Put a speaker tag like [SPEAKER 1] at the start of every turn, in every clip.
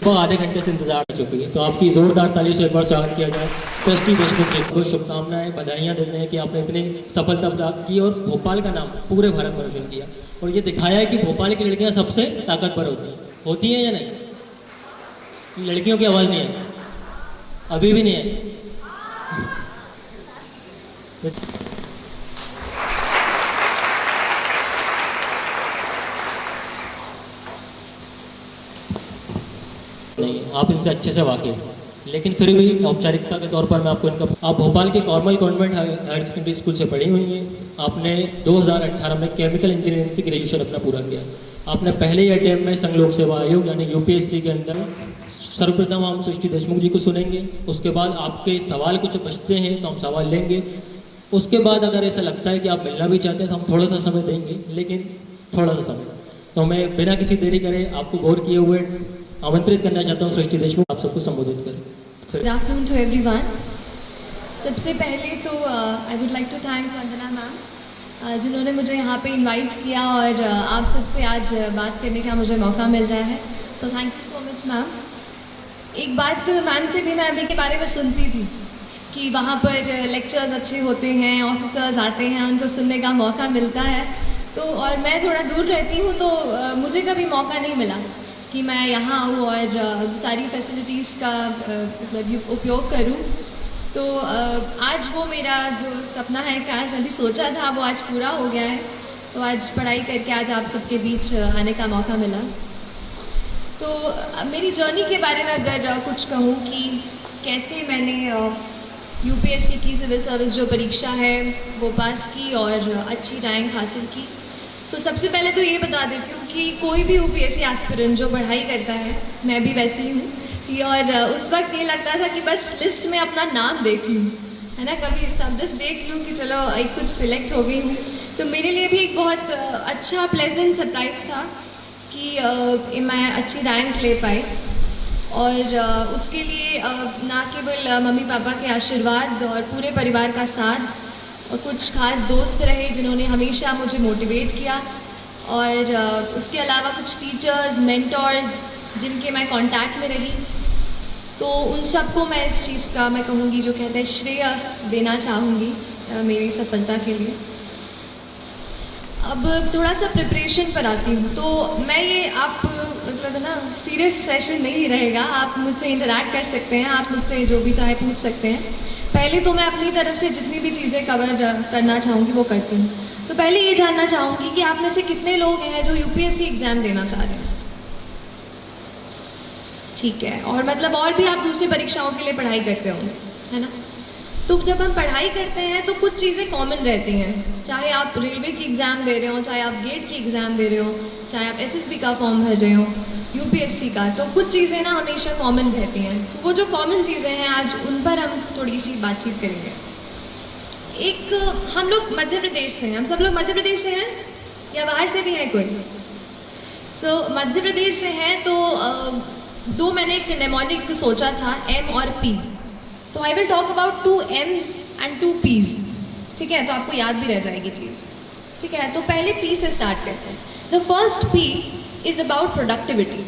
[SPEAKER 1] वो आधे घंटे से इंतजार कर चुकी है, तो आपकी जोरदार ताली से एक बार स्वागत किया जाए। सृष्टि देशमुख जी को शुभकामनाएं, बधाइयाँ देते हैं कि आपने इतनी सफलता प्राप्त की और भोपाल का नाम पूरे भारत में रोशन किया और ये दिखाया है कि भोपाल की लड़कियाँ सबसे ताकतवर होती हैं या नहीं? लड़कियों की आवाज़ नहीं है, अभी भी नहीं है। नहीं, आप इनसे अच्छे से वाकिफ हैं, लेकिन फिर भी औपचारिकता के तौर पर मैं आपको इनका, आप भोपाल के कॉर्मल कॉन्वेंट हायर सेकेंडरी स्कूल से पढ़ी हुई हैं। आपने 2018 में केमिकल इंजीनियरिंग से ग्रेजुएशन अपना पूरा किया। आपने पहले ही अटेम्प्ट में संघ लोक सेवा आयोग यानी यूपीएससी के अंदर सर्वप्रथम हम सृष्टि देशमुख जी को सुनेंगे। उसके बाद आपके सवाल कुछ बचते हैं तो हम सवाल लेंगे। उसके बाद अगर ऐसा लगता है कि आप मिलना भी चाहते हैं तो हम थोड़ा सा समय देंगे, लेकिन थोड़ा सा समय। तो मैं बिना किसी देरी करे आपको गौर किए हुए आमंत्रित करना चाहता हूँ सृष्टि देशमुख, आप सबको संबोधित करें।
[SPEAKER 2] Good afternoon to everyone. सबसे पहले तो I would like to thank Vandana ma'am जिन्होंने मुझे यहाँ पे इनवाइट किया और आप सबसे आज बात करने का मुझे मौका मिल रहा है। So thank you so much ma'am. एक बात मैम से भी मैं अभी के बारे में सुनती थी कि वहाँ पर लेक्चर्स अच्छे होते हैं, ऑफिसर्स आते हैं, उनको सुनने का मौका मिलता है। तो और मैं थोड़ा दूर रहती हूँ तो मुझे कभी मौका नहीं मिला कि मैं यहाँ आऊँ और सारी फैसिलिटीज़ का मतलब उपयोग करूँ। तो आज वो मेरा जो सपना है, काश अभी सोचा था, वो आज पूरा हो गया है। तो आज पढ़ाई करके आज आप सबके बीच आने का मौका मिला। तो मेरी जर्नी के बारे में अगर कुछ कहूँ कि कैसे मैंने यूपीएससी की सिविल सर्विस जो परीक्षा है वो पास की और अच्छी रैंक हासिल की। तो सबसे पहले तो ये बता देती हूँ कि कोई भी यूपीएससी एस्पिरेंट जो पढ़ाई करता है, मैं भी वैसे ही हूँ, और उस वक्त ये लगता था कि बस लिस्ट में अपना नाम देख लूँ, है ना, कभी सब लिस्ट देख लूँ कि चलो एक कुछ सिलेक्ट हो गई हूँ। तो मेरे लिए भी एक बहुत अच्छा प्लेजेंट सरप्राइज़ था कि मैं अच्छी रैंक ले पाई। और उसके लिए ना केवल मम्मी पापा के आशीर्वाद और पूरे परिवार का साथ और कुछ खास दोस्त रहे जिन्होंने हमेशा मुझे मोटिवेट किया, और उसके अलावा कुछ टीचर्स, मेंटर्स जिनके मैं कांटेक्ट में रही। तो उन सबको मैं इस चीज़ का, मैं कहूँगी, जो कहते हैं श्रेय देना चाहूँगी मेरी सफलता के लिए। अब थोड़ा सा प्रिपरेशन पर आती हूँ। तो मैं ये आप मतलब है ना, सीरियस सेशन नहीं रहेगा, आप मुझसे इंटरैक्ट कर सकते हैं, आप मुझसे जो भी चाहे पूछ सकते हैं। पहले तो मैं अपनी तरफ से जितनी भी चीज़ें कवर करना चाहूँगी वो करती हूँ। तो पहले ये जानना चाहूँगी कि आप में से कितने लोग हैं जो यूपीएससी एग्ज़ाम देना चाह रहे हैं? ठीक है। और मतलब और भी आप दूसरी परीक्षाओं के लिए पढ़ाई करते होंगे, है ना? तो जब हम पढ़ाई करते हैं तो कुछ चीज़ें कॉमन रहती हैं, चाहे आप रेलवे की एग्ज़ाम दे रहे हो, चाहे आप गेट की एग्ज़ाम दे रहे हो, चाहे आप एसएसबी का फॉर्म भर रहे हो, यूपीएससी का। तो कुछ चीज़ें ना हमेशा कॉमन रहती हैं। तो वो जो कॉमन चीज़ें हैं आज उन पर हम थोड़ी सी बातचीत करेंगे। एक, हम लोग मध्य प्रदेश से हैं, हम सब लोग मध्य प्रदेश से हैं या बाहर से भी है कोई? मध्य प्रदेश से हैं। तो दो मैंने एक नेमोनिक सोचा था, एम और पी। तो I will talk about 2 M's and 2 P's। ठीक है, तो आपको याद भी रह जाएगी चीज़। ठीक है, तो पहले P से स्टार्ट करते हैं। The first P is about productivity,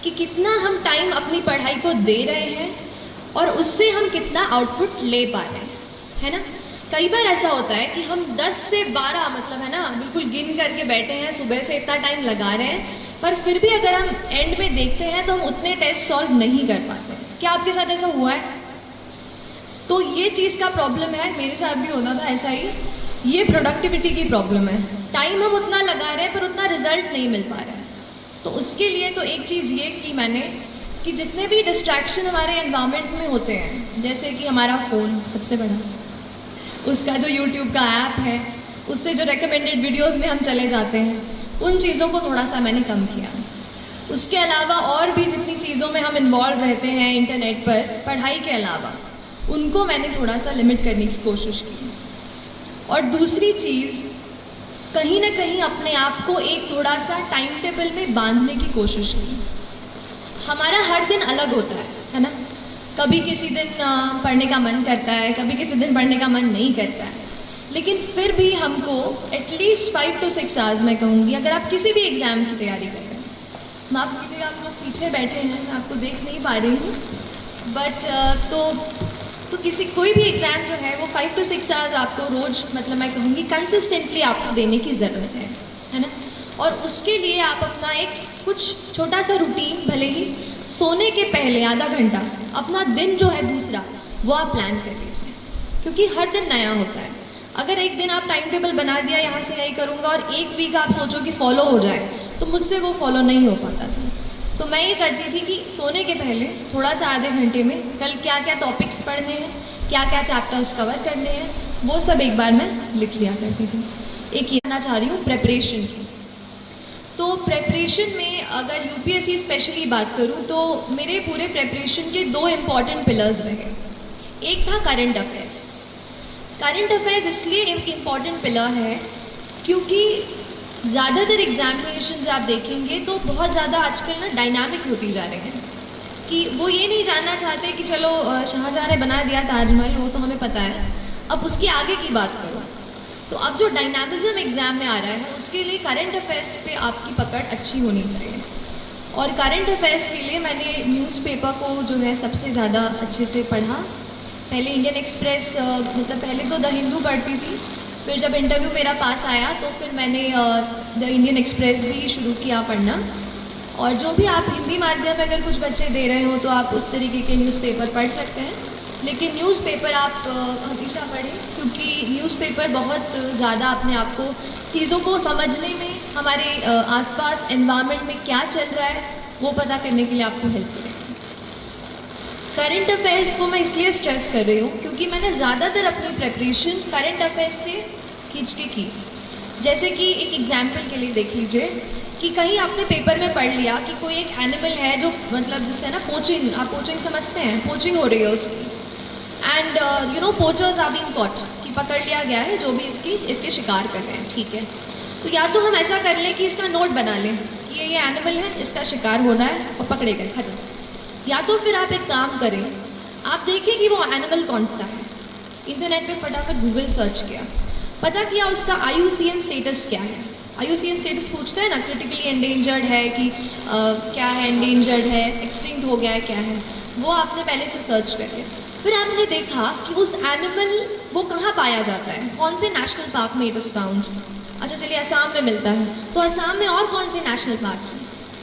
[SPEAKER 2] कि कितना हम टाइम अपनी पढ़ाई को दे रहे हैं और उससे हम कितना आउटपुट ले पा रहे हैं, है ना। कई बार ऐसा होता है कि हम 10 से 12 मतलब है ना बिल्कुल गिन करके बैठे हैं, सुबह से इतना टाइम लगा रहे हैं, पर फिर भी अगर हम एंड में देखते हैं तो हम उतने टेस्ट सॉल्व नहीं कर पाते। क्या आपके साथ ऐसा हुआ है? तो ये चीज़ का प्रॉब्लम है, मेरे साथ भी होता था ऐसा ही। ये प्रोडक्टिविटी की प्रॉब्लम है, टाइम हम उतना लगा रहे हैं पर उतना रिजल्ट नहीं मिल पा रहा है। तो उसके लिए तो एक चीज़ ये की मैंने कि जितने भी डिस्ट्रैक्शन हमारे एनवायरनमेंट में होते हैं, जैसे कि हमारा फ़ोन सबसे बड़ा, उसका जो यूट्यूब का ऐप है, उससे जो रिकमेंडेड वीडियोस में हम चले जाते हैं, उन चीज़ों को थोड़ा सा मैंने कम किया। उसके अलावा और भी जितनी चीज़ों में हम इन्वॉल्व रहते हैं इंटरनेट पर पढ़ाई के अलावा, उनको मैंने थोड़ा सा लिमिट करने की कोशिश की। और दूसरी चीज़, कहीं ना कहीं अपने आप को एक थोड़ा सा टाइम टेबल में बांधने की कोशिश की। हमारा हर दिन अलग होता है ना। कभी किसी दिन पढ़ने का मन करता है, कभी किसी दिन पढ़ने का मन नहीं करता है, लेकिन फिर भी हमको एटलीस्ट 5 to 6 आवर्स, मैं कहूँगी, अगर आप किसी भी एग्ज़ाम की तैयारी कर रहे हैं माफ़ कीजिएगा, आप लोग पीछे बैठे हैं, मैं आपको देख नहीं पा रही हूँ, बट तो किसी कोई भी एग्ज़ाम जो है वो 5 to 6 आवर्स आपको रोज़, मतलब मैं कहूँगी कंसिस्टेंटली आपको देने की ज़रूरत है ना। और उसके लिए आप अपना एक कुछ छोटा सा रूटीन, भले ही सोने के पहले आधा घंटा अपना दिन जो है दूसरा वो आप प्लान कर लीजिए, क्योंकि हर दिन नया होता है। अगर एक दिन आप टाइम टेबल बना दिया, यहाँ से यही करूँगा, और एक वीक आप सोचो कि फॉलो हो जाए, तो मुझसे वो फॉलो नहीं हो पाता था। तो मैं ये करती थी कि सोने के पहले थोड़ा सा आधे घंटे में कल क्या क्या टॉपिक्स पढ़ने हैं, क्या क्या चैप्टर्स कवर करने हैं, वो सब एक बार मैं लिख लिया करती थी। एक ये कहना चाह रही हूँ प्रेपरेशन की। तो प्रेपरेशन में अगर यूपीएससी स्पेशली बात करूँ तो मेरे पूरे प्रेपरेशन के 2 इम्पॉर्टेंट पिलर्स रहे। एक था करंट अफेयर्स। करंट अफेयर्स इसलिए एक इम्पॉर्टेंट पिलर है क्योंकि ज़्यादातर एग्जामिनेशन आप देखेंगे तो बहुत ज़्यादा आजकल ना डायनामिक होती जा रहे हैं, कि वो ये नहीं जानना चाहते कि चलो शाहजहाँ ने बना दिया ताजमहल, वो तो हमें पता है, अब उसके आगे की बात करो। तो अब जो डायनामिज्म एग्ज़ाम में आ रहा है उसके लिए करंट अफेयर्स पे आपकी पकड़ अच्छी होनी चाहिए। और करंट अफेयर्स के लिए मैंने न्यूज़पेपर को जो है सबसे ज़्यादा अच्छे से पढ़ा। पहले इंडियन एक्सप्रेस, मतलब पहले तो द हिंदू पढ़ती थी, फिर जब इंटरव्यू मेरा पास आया तो फिर मैंने द इंडियन एक्सप्रेस भी शुरू किया पढ़ना। और जो भी आप हिंदी माध्यम में अगर कुछ बच्चे दे रहे हो तो आप उस तरीके के न्यूज़पेपर पढ़ सकते हैं, लेकिन न्यूज़पेपर आप हमेशा पढ़ें, क्योंकि न्यूज़पेपर बहुत ज़्यादा अपने आप को चीज़ों को समझने में, हमारे आसपास एनवायरनमेंट में क्या चल रहा है वो पता करने के लिए आपको हेल्प करेगा। करंट अफेयर्स को मैं इसलिए स्ट्रेस कर रही हूँ क्योंकि मैंने ज़्यादातर अपनी प्रेपरेशन करंट अफेयर्स से खींच के की। जैसे कि एक एग्जाम्पल के लिए देख लीजिए कि कहीं आपने पेपर में पढ़ लिया कि कोई एक एनिमल है जो, मतलब जिससे ना पोचिंग, आप पोचिंग समझते हैं, पोचिंग हो रही है उसकी, and you know poachers are being caught, कि पकड़ लिया गया है जो भी इसके शिकार कर रहे हैं, ठीक है। तो या तो हम ऐसा कर लें कि इसका नोट बना लें कि ये एनिमल है, इसका शिकार हो रहा है और पकड़े गए, खत्म। या तो फिर आप एक काम करें, आप देखें कि वो एनिमल कौन सा है, इंटरनेट पे फटाफट गूगल सर्च किया, पता किया उसका IUCN स्टेटस क्या है। IUCN स्टेटस पूछते हैं ना, क्रिटिकली एंडेंजर्ड है कि क्या है, एंडेंजर्ड है, एक्सटिंक्ट हो गया है, क्या है, वो आपने पहले से सर्च कर लिया। फिर आपने देखा कि उस एनिमल वो कहाँ पाया जाता है, कौन से नेशनल पार्क में इट इज़ फाउंड। अच्छा चलिए असम में मिलता है, तो असम में और कौन से नेशनल पार्क्स हैं।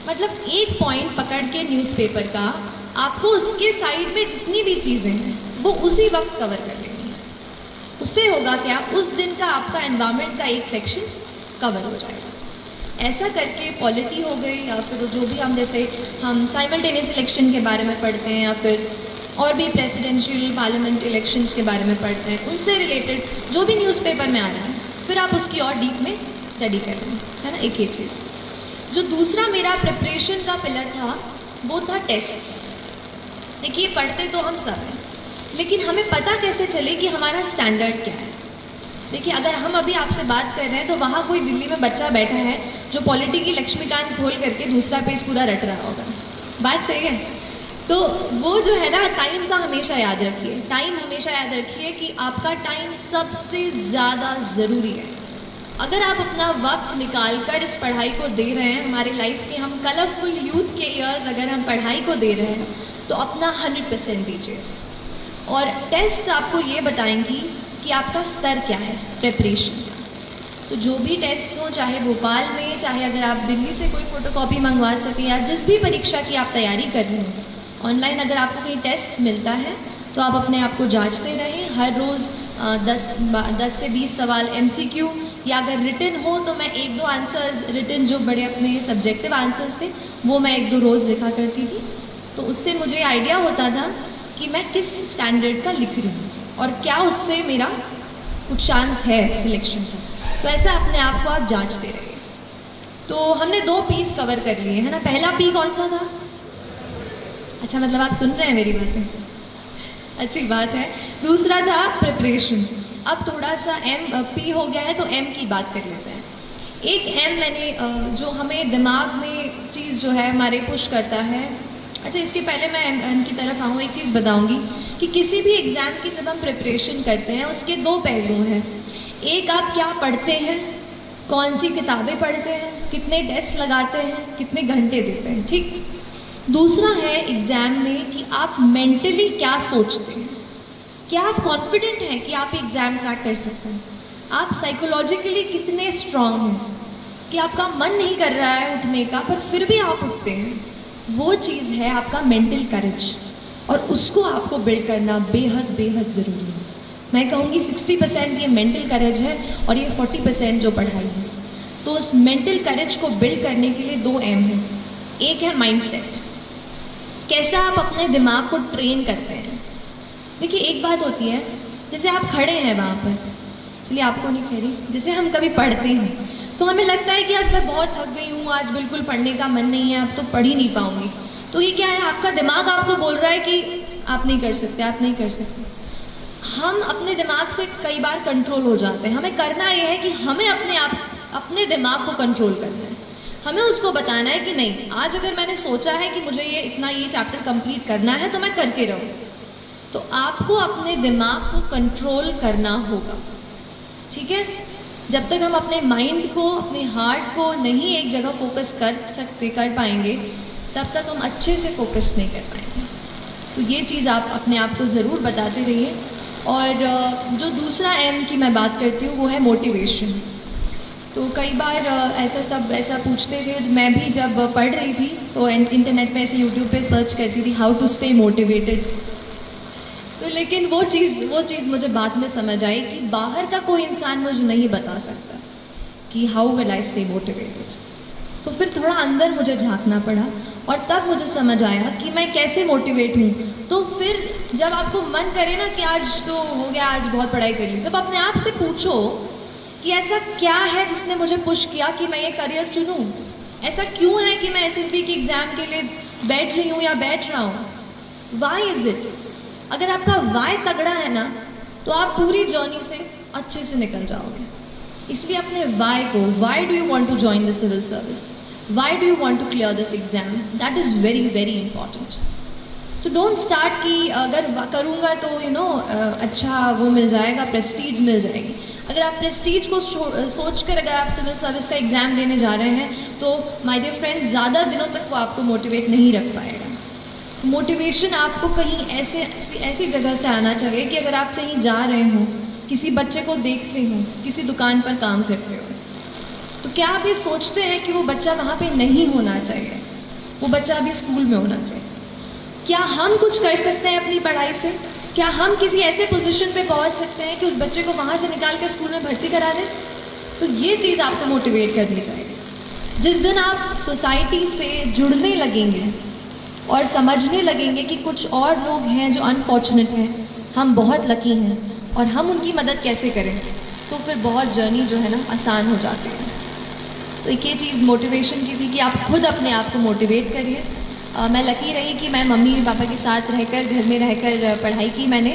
[SPEAKER 2] मतलब एक पॉइंट पकड़ के न्यूज़पेपर का आपको उसके साइड में जितनी भी चीज़ें हैं वो उसी वक्त कवर कर लेंगे। उससे होगा क्या, उस दिन का आपका एनवायरनमेंट का एक सेक्शन कवर हो जाएगा। ऐसा करके पॉलिटी हो गई, या फिर जो भी हम, जैसे हम साइमल्टेनियस इलेक्शन के बारे में पढ़ते हैं, या फिर और भी प्रेसिडेंशियल पार्लियामेंट इलेक्शंस के बारे में पढ़ते हैं, उनसे रिलेटेड जो भी न्यूज़पेपर में आ रहा है, फिर आप उसकी और डीप में स्टडी कर रहे हैं, है ना। एक ये चीज़। जो दूसरा मेरा प्रिपरेशन का पिलर था वो था टेस्ट्स। देखिए पढ़ते तो हम सब हैं, लेकिन हमें पता कैसे चले कि हमारा स्टैंडर्ड क्या है। देखिए अगर हम अभी आपसे बात कर रहे हैं तो वहाँ कोई दिल्ली में बच्चा बैठा है जो पॉलिटी की लक्ष्मीकांत खोल करके दूसरा पेज पूरा रट रहा होगा, बात सही है। तो वो जो है ना, टाइम का हमेशा याद रखिए, टाइम हमेशा याद रखिए कि आपका टाइम सबसे ज़्यादा ज़रूरी है। अगर आप अपना वक्त निकाल कर इस पढ़ाई को दे रहे हैं, हमारे लाइफ के हम कलरफुल यूथ के ईयर्स अगर हम पढ़ाई को दे रहे हैं तो अपना 100% दीजिए। और टेस्ट्स आपको ये बताएंगी कि आपका स्तर क्या है प्रेपरेशन। तो जो भी टेस्ट्स हों, चाहे भोपाल में, चाहे अगर आप दिल्ली से कोई फ़ोटोकॉपी मंगवा सकें, या जिस भी परीक्षा की आप तैयारी कर रहे हैं, ऑनलाइन अगर आपको कहीं टेस्ट्स मिलता है तो आप अपने आप को जांचते रहें। हर रोज़ 10 से 20 सवाल MCQ, या अगर रिटन हो तो मैं 1-2 आंसर्स रिटन, जो बड़े अपने सब्जेक्टिव आंसर्स थे, वो मैं 1-2 रोज़ लिखा करती थी। तो उससे मुझे आइडिया होता था कि मैं किस स्टैंडर्ड का लिख रही हूँ और क्या उससे मेरा कुछ चांस है सिलेक्शन का। तो ऐसा अपने आप को आप जांचते रहिए। तो हमने 2 पीस कवर कर लिए है ना। पहला पी कौन सा था? अच्छा, मतलब आप सुन रहे हैं मेरी बातें, अच्छी बात है। दूसरा था प्रिपरेशन। अब थोड़ा सा पी हो गया है तो M की बात कर लेते हैं। एक M मैंने जो हमें दिमाग में चीज़ जो है हमारे पुश करता है। अच्छा, इसके पहले मैं M की तरफ आऊँ, एक चीज़ बताऊँगी कि किसी भी एग्ज़ाम की जब हम प्रिपरेशन करते हैं उसके 2 पहलू हैं। एक, आप क्या पढ़ते हैं, कौन सी किताबें पढ़ते हैं, कितने टेस्ट लगाते हैं, कितने घंटे देते हैं, ठीक। दूसरा है एग्ज़ाम में कि आप मेंटली क्या सोचते हैं, क्या आप कॉन्फिडेंट हैं कि आप एग्ज़ाम क्रैक कर सकते हैं, आप साइकोलॉजिकली कितने स्ट्रांग हैं कि आपका मन नहीं कर रहा है उठने का पर फिर भी आप उठते हैं। वो चीज़ है आपका मेंटल करेज, और उसको आपको बिल्ड करना बेहद बेहद ज़रूरी है। मैं कहूँगी 60% ये मेंटल करेज है और ये 40% जो पढ़ाई है। तो उस मेंटल करेज को बिल्ड करने के लिए 2 एम हैं। एक है माइंडसेट, कैसा आप अपने दिमाग को ट्रेन करते हैं। देखिए एक बात होती है, जैसे आप खड़े हैं वहाँ पर, चलिए आपको नहीं कह रही, जैसे हम कभी पढ़ते हैं तो हमें लगता है कि आज मैं बहुत थक गई हूँ, आज बिल्कुल पढ़ने का मन नहीं है, अब तो पढ़ ही नहीं पाऊँगी। तो ये क्या है, आपका दिमाग आपको बोल रहा है कि आप नहीं कर सकते, आप नहीं कर सकते। हम अपने दिमाग से कई बार कंट्रोल हो जाते हैं। हमें करना ये है कि हमें अपने दिमाग को कंट्रोल करना है। हमें उसको बताना है कि नहीं, आज अगर मैंने सोचा है कि मुझे ये चैप्टर कंप्लीट करना है तो मैं करके रहूँ। तो आपको अपने दिमाग को कंट्रोल करना होगा, ठीक है। जब तक हम अपने माइंड को, अपने हार्ट को नहीं एक जगह फोकस कर पाएंगे, तब तक हम अच्छे से फोकस नहीं कर पाएंगे। तो ये चीज़ आप अपने आप को ज़रूर बताते रहिए। और जो दूसरा एम की मैं बात करती हूँ वो है मोटिवेशन। तो कई बार ऐसा पूछते थे, मैं भी जब पढ़ रही थी तो इंटरनेट पे ऐसे यूट्यूब पे सर्च करती थी हाउ टू स्टे मोटिवेटेड। तो लेकिन वो चीज़ मुझे बाद में समझ आई कि बाहर का कोई इंसान मुझे नहीं बता सकता कि how will I stay motivated. तो फिर थोड़ा अंदर मुझे झांकना पड़ा और तब मुझे समझ आया कि मैं कैसे मोटिवेट हूँ। तो फिर जब आपको मन करे ना कि आज तो हो गया, आज बहुत पढ़ाई कर ली, तब अपने आप से पूछो कि ऐसा क्या है जिसने मुझे पुश किया कि मैं ये करियर चुनूँ। ऐसा क्यों है कि मैं एसएसबी के एग्ज़ाम के लिए बैठ रही हूँ या बैठ रहा हूँ। Why is it. अगर आपका वाई तगड़ा है ना तो आप पूरी जर्नी से अच्छे से निकल जाओगे। इसलिए अपने वाई को, why do you want to join the civil service, why do you want to clear this exam, that is very very important. So don't start कि अगर करूँगा तो अच्छा वो मिल जाएगा, प्रेस्टीज मिल जाएगी। अगर आप प्रेस्टीज को सोच कर अगर आप सिविल सर्विस का एग्ज़ाम देने जा रहे हैं तो माय डियर फ्रेंड्स, ज़्यादा दिनों तक वो आपको मोटिवेट नहीं रख पाएगा। मोटिवेशन आपको कहीं ऐसी जगह से आना चाहिए कि अगर आप कहीं जा रहे हो, किसी बच्चे को देखते हो, किसी दुकान पर काम करते हो, तो क्या आप ये सोचते हैं कि वो बच्चा वहाँ पे नहीं होना चाहिए, वो बच्चा अभी स्कूल में होना चाहिए। क्या हम कुछ कर सकते हैं अपनी पढ़ाई से? क्या हम किसी ऐसे पोजीशन पे पहुँच सकते हैं कि उस बच्चे को वहाँ से निकाल कर स्कूल में भर्ती करा दें? तो ये चीज़ आपको मोटिवेट करनी चाहिए। जिस दिन आप सोसाइटी से जुड़ने लगेंगे और समझने लगेंगे कि कुछ और लोग हैं जो अनफॉर्चुनेट हैं, हम बहुत लकी हैं और हम उनकी मदद कैसे करें, तो फिर बहुत जर्नी जो है ना आसान हो जाती है। तो एक ये चीज़ मोटिवेशन की थी कि आप खुद अपने आप को मोटिवेट करिए। मैं लकी रही कि मैं मम्मी पापा के साथ रहकर, घर में रहकर पढ़ाई की मैंने।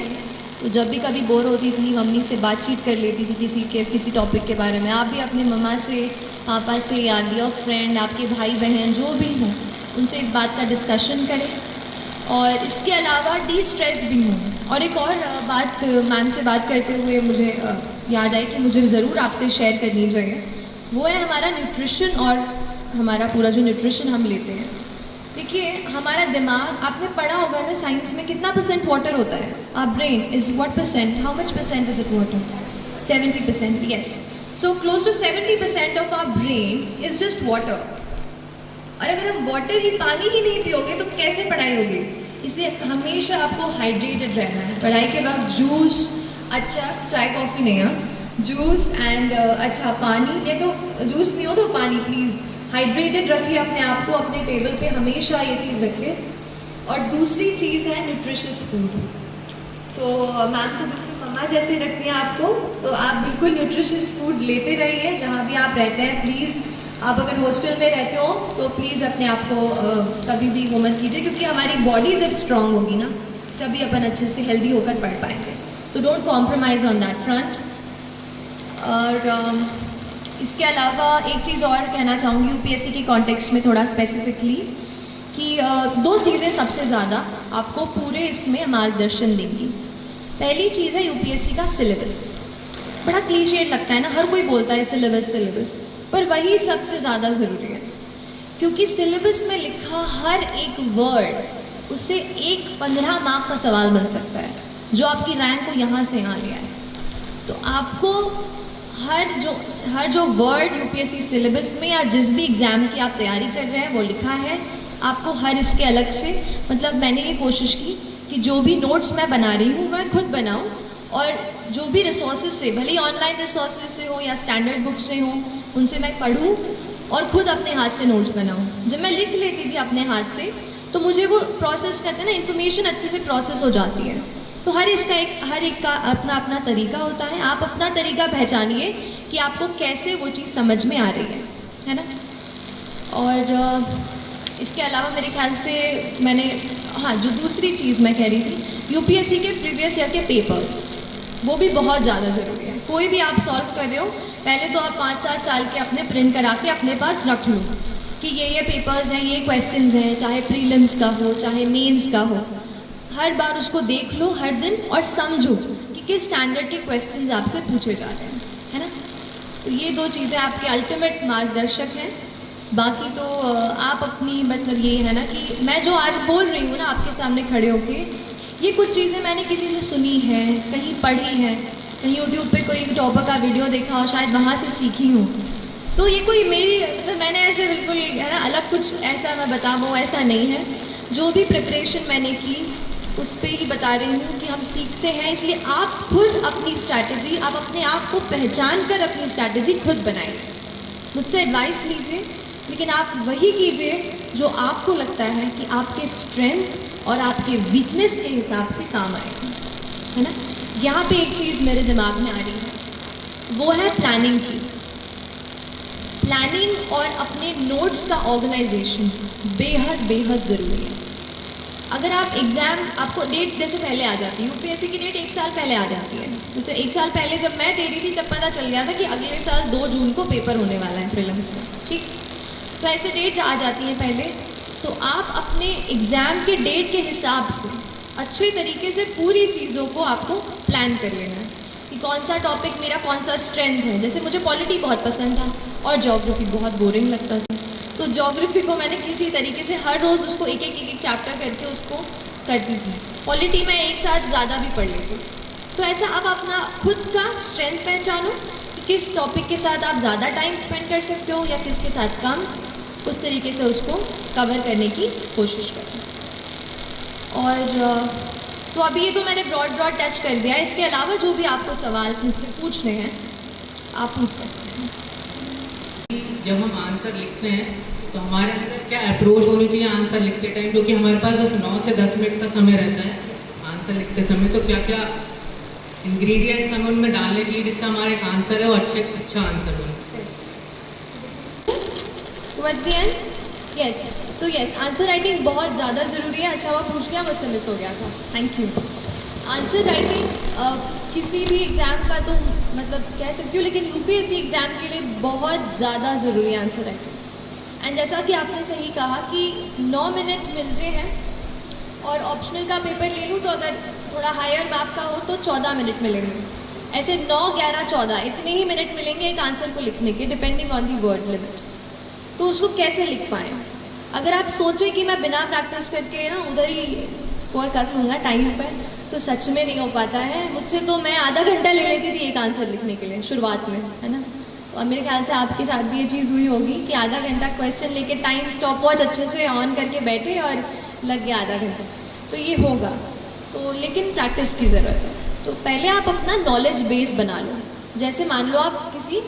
[SPEAKER 2] तो जब भी कभी बोर होती थी मम्मी से बातचीत कर लेती थी किसी टॉपिक के बारे में। आप भी अपने मम्मा से, पापा से या डियर फ्रेंड, आपके भाई बहन जो भी हों, उनसे इस बात का डिस्कशन करें। और इसके अलावा डी स्ट्रेस भी हूँ। और एक और बात मैम से बात करते हुए मुझे याद आई कि मुझे ज़रूर आपसे शेयर करनी चाहिए, वो है हमारा न्यूट्रिशन और हमारा पूरा जो न्यूट्रिशन हम लेते हैं। देखिए हमारा दिमाग, आपने पढ़ा होगा ना साइंस में, कितना % वाटर होता है? Our brain is what %, how much % is it water? 70%, yes. So close to 70% of our brain is just water. और अगर हम वाटर ही, पानी ही नहीं पियोगे तो कैसे पढ़ाई होगी? इसलिए हमेशा आपको हाइड्रेटेड रहना है। पढ़ाई के बाद जूस, अच्छा चाय कॉफ़ी नहीं है, जूस एंड अच्छा पानी, या तो जूस नहीं हो तो पानी, प्लीज़ हाइड्रेटेड रखिए अपने आप को। अपने टेबल पे हमेशा ये चीज़ रखिए। और दूसरी चीज़ है न्यूट्रिशियस फूड। तो मैम तो बिल्कुल मम्मा जैसे रखती हैं आपको, तो आप बिल्कुल न्यूट्रिशियस फूड लेते रहिए जहाँ भी आप रहते हैं। प्लीज़ आप अगर हॉस्टल में रहते हो तो प्लीज़ अपने आप को कभी भी वो मत कीजिए, क्योंकि हमारी बॉडी जब स्ट्रांग होगी ना तभी अपन अच्छे से हेल्दी होकर पढ़ पाएंगे। तो don't compromise on that front. और इसके अलावा एक चीज़ और कहना चाहूँगी यूपीएससी के कॉन्टेक्स्ट में थोड़ा स्पेसिफिकली, कि 2 चीज़ें सबसे ज़्यादा आपको पूरे इसमें मार्गदर्शन देंगी। पहली चीज़ है यूपीएससी का सिलेबस। बड़ा क्लीशेड लगता है ना, हर कोई बोलता है सिलेबस सिलेबस, पर वही सबसे ज़्यादा ज़रूरी है, क्योंकि सिलेबस में लिखा हर एक वर्ड उससे एक 15 मार्क का सवाल बन सकता है, जो आपकी रैंक को यहाँ से यहाँ ले आए। तो आपको हर जो वर्ड यूपीएससी सिलेबस में या जिस भी एग्ज़ाम की आप तैयारी कर रहे हैं वो लिखा है, आपको हर इसके अलग से, मतलब मैंने ये कोशिश की कि जो भी नोट्स मैं बना रही हूँ मैं खुद बनाऊँ, और जो भी रिसोर्सेज से, भले ही ऑनलाइन रिसोर्सेज से हो या स्टैंडर्ड बुक से हो, उनसे मैं पढ़ूँ और खुद अपने हाथ से नोट्स बनाऊँ। जब मैं लिख लेती थी अपने हाथ से तो मुझे वो प्रोसेस करते हैं ना, इन्फॉर्मेशन अच्छे से प्रोसेस हो जाती है। तो हर एक का अपना अपना तरीका होता है, आप अपना तरीका पहचानिए कि आपको कैसे वो चीज़ समझ में आ रही है ना। और इसके अलावा मेरे ख्याल से मैंने, हाँ, जो दूसरी चीज़ मैं कह रही थी, यूपीएससी के प्रीवियस ईयर के पेपर्स, वो भी बहुत ज़्यादा ज़रूरी है। कोई भी आप सॉल्व कर रहे हो, पहले तो आप 5-7 साल के अपने प्रिंट करा के अपने पास रख लो कि ये पेपर्स हैं, ये क्वेश्चंस हैं, चाहे प्रीलिम्स का हो चाहे मेंस का हो। हर बार उसको देख लो हर दिन और समझो कि किस स्टैंडर्ड के क्वेश्चंस आपसे पूछे जा रहे हैं, है ना। तो ये 2 चीज़ें आपके अल्टीमेट मार्गदर्शक हैं। बाकी तो आप अपनी, मतलब ये है ना कि मैं जो आज बोल रही हूँ ना आपके सामने खड़े होके, ये कुछ चीज़ें मैंने किसी से सुनी है, कहीं पढ़ी है, कहीं यूट्यूब पे कोई टॉपर का वीडियो देखा और शायद वहाँ से सीखी हूँ। तो ये कोई मेरी, मतलब मैंने ऐसे बिल्कुल, है ना, अलग कुछ ऐसा मैं बता वो ऐसा नहीं है। जो भी प्रिपरेशन मैंने की उस पर ही बता रही हूँ कि हम सीखते हैं, इसलिए आप खुद अपनी स्ट्रैटेजी, आप अपने आप को पहचान कर अपनी स्ट्रैटेजी खुद बनाइए। मुझसे एडवाइस लीजिए, लेकिन आप वही कीजिए जो आपको लगता है कि आपके स्ट्रेंथ और आपके वीकनेस के हिसाब से काम आएगा, है ना। यहाँ पे एक चीज़ मेरे दिमाग में आ रही है, वो है प्लानिंग की। प्लानिंग और अपने नोट्स का ऑर्गेनाइजेशन बेहद ज़रूरी है। अगर आप एग्ज़ाम, आपको डेट जैसे पहले आ जाती है, यूपीएससी की डेट 1 साल पहले आ जाती है। जैसे 1 साल पहले जब मैं दे रही थी तब पता चल गया था कि अगले साल 2 जून को पेपर होने वाला है प्रीलिम्स का, ठीक। तो ऐसे डेट आ जाती हैं पहले, तो आप अपने एग्ज़ाम के डेट के हिसाब से अच्छे तरीके से पूरी चीज़ों को आपको प्लान कर लेना है कि कौन सा टॉपिक मेरा कौन सा स्ट्रेंथ है। जैसे मुझे पॉलिटी बहुत पसंद था और ज्योग्राफी बहुत बोरिंग लगता था, तो ज्योग्राफी को मैंने किसी तरीके से हर रोज़ उसको एक चैप्टर करके उसको करती थी। पॉलिटी में एक साथ ज़्यादा भी पढ़ लेती। तो ऐसा आप अपना खुद का स्ट्रेंथ पहचानो कि किस टॉपिक के साथ आप ज़्यादा टाइम स्पेंड कर सकते हो या किसके साथ कम, उस तरीके से उसको कवर करने की कोशिश करें। और तो अभी ये तो मैंने ब्रॉड टच कर दिया है। इसके अलावा जो भी आपको सवाल मुझसे पूछने हैं आप पूछ सकते हैं।
[SPEAKER 3] जब हम आंसर लिखते हैं तो हमारे अंदर क्या अप्रोच होनी चाहिए आंसर लिखते टाइम, क्योंकि हमारे पास बस 9 से 10 मिनट का समय रहता है आंसर लिखते समय, तो क्या क्या इंग्रेडिएंट्स हमें उनमें डालने चाहिए जिससे हमारा एक आंसर है वो अच्छा आंसर बने।
[SPEAKER 2] Towards the end? Yes. So yes, answer writing बहुत ज़्यादा ज़रूरी है। अच्छा हुआ पूछ लिया, मुझसे मिस हो गया था, थैंक यू। आंसर राइटिंग किसी भी एग्ज़ाम का तो मतलब कह सकती हूँ, लेकिन यूपीएससी एग्ज़ाम के लिए बहुत ज़्यादा ज़रूरी है आंसर राइटिंग। एंड जैसा कि आपने सही कहा कि 9 मिनट मिलते हैं, और ऑप्शनल का पेपर ले लूँ तो अगर थोड़ा हायर मार्क का हो तो 14 मिनट मिलेंगे। ऐसे 9, 11, 14 इतने ही मिनट मिलेंगे एक आंसर को लिखने के, depending on the word limit. तो उसको कैसे लिख पाएँ? अगर आप सोचें कि मैं बिना प्रैक्टिस करके ना उधर ही कोई कर लूँगा टाइम पर, तो सच में नहीं हो पाता है। मुझसे तो मैं आधा घंटा ले लेती थी एक आंसर लिखने के लिए शुरुआत में, है ना। और मेरे ख्याल से आपके साथ भी ये चीज़ हुई होगी कि आधा घंटा क्वेश्चन लेके टाइम स्टॉप वॉच अच्छे से ऑन करके बैठे और लग गया आधा घंटा, तो ये होगा। तो लेकिन प्रैक्टिस की ज़रूरत है। तो पहले आप अपना नॉलेज बेस बना लो। जैसे मान लो आप किसी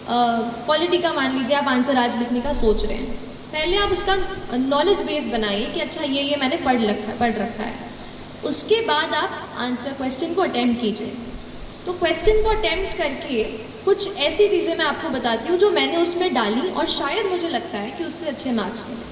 [SPEAKER 2] पॉलिटी का मान लीजिए आप आंसर आज लिखने का सोच रहे हैं, पहले आप उसका नॉलेज बेस बनाइए कि अच्छा ये मैंने पढ़ रखा है। उसके बाद आप आंसर क्वेश्चन को अटेम्प्ट कीजिए। तो क्वेश्चन को अटेम्प्ट करके कुछ ऐसी चीज़ें मैं आपको बताती हूँ जो मैंने उसमें डाली और शायद मुझे लगता है कि उससे अच्छे मार्क्स मिले।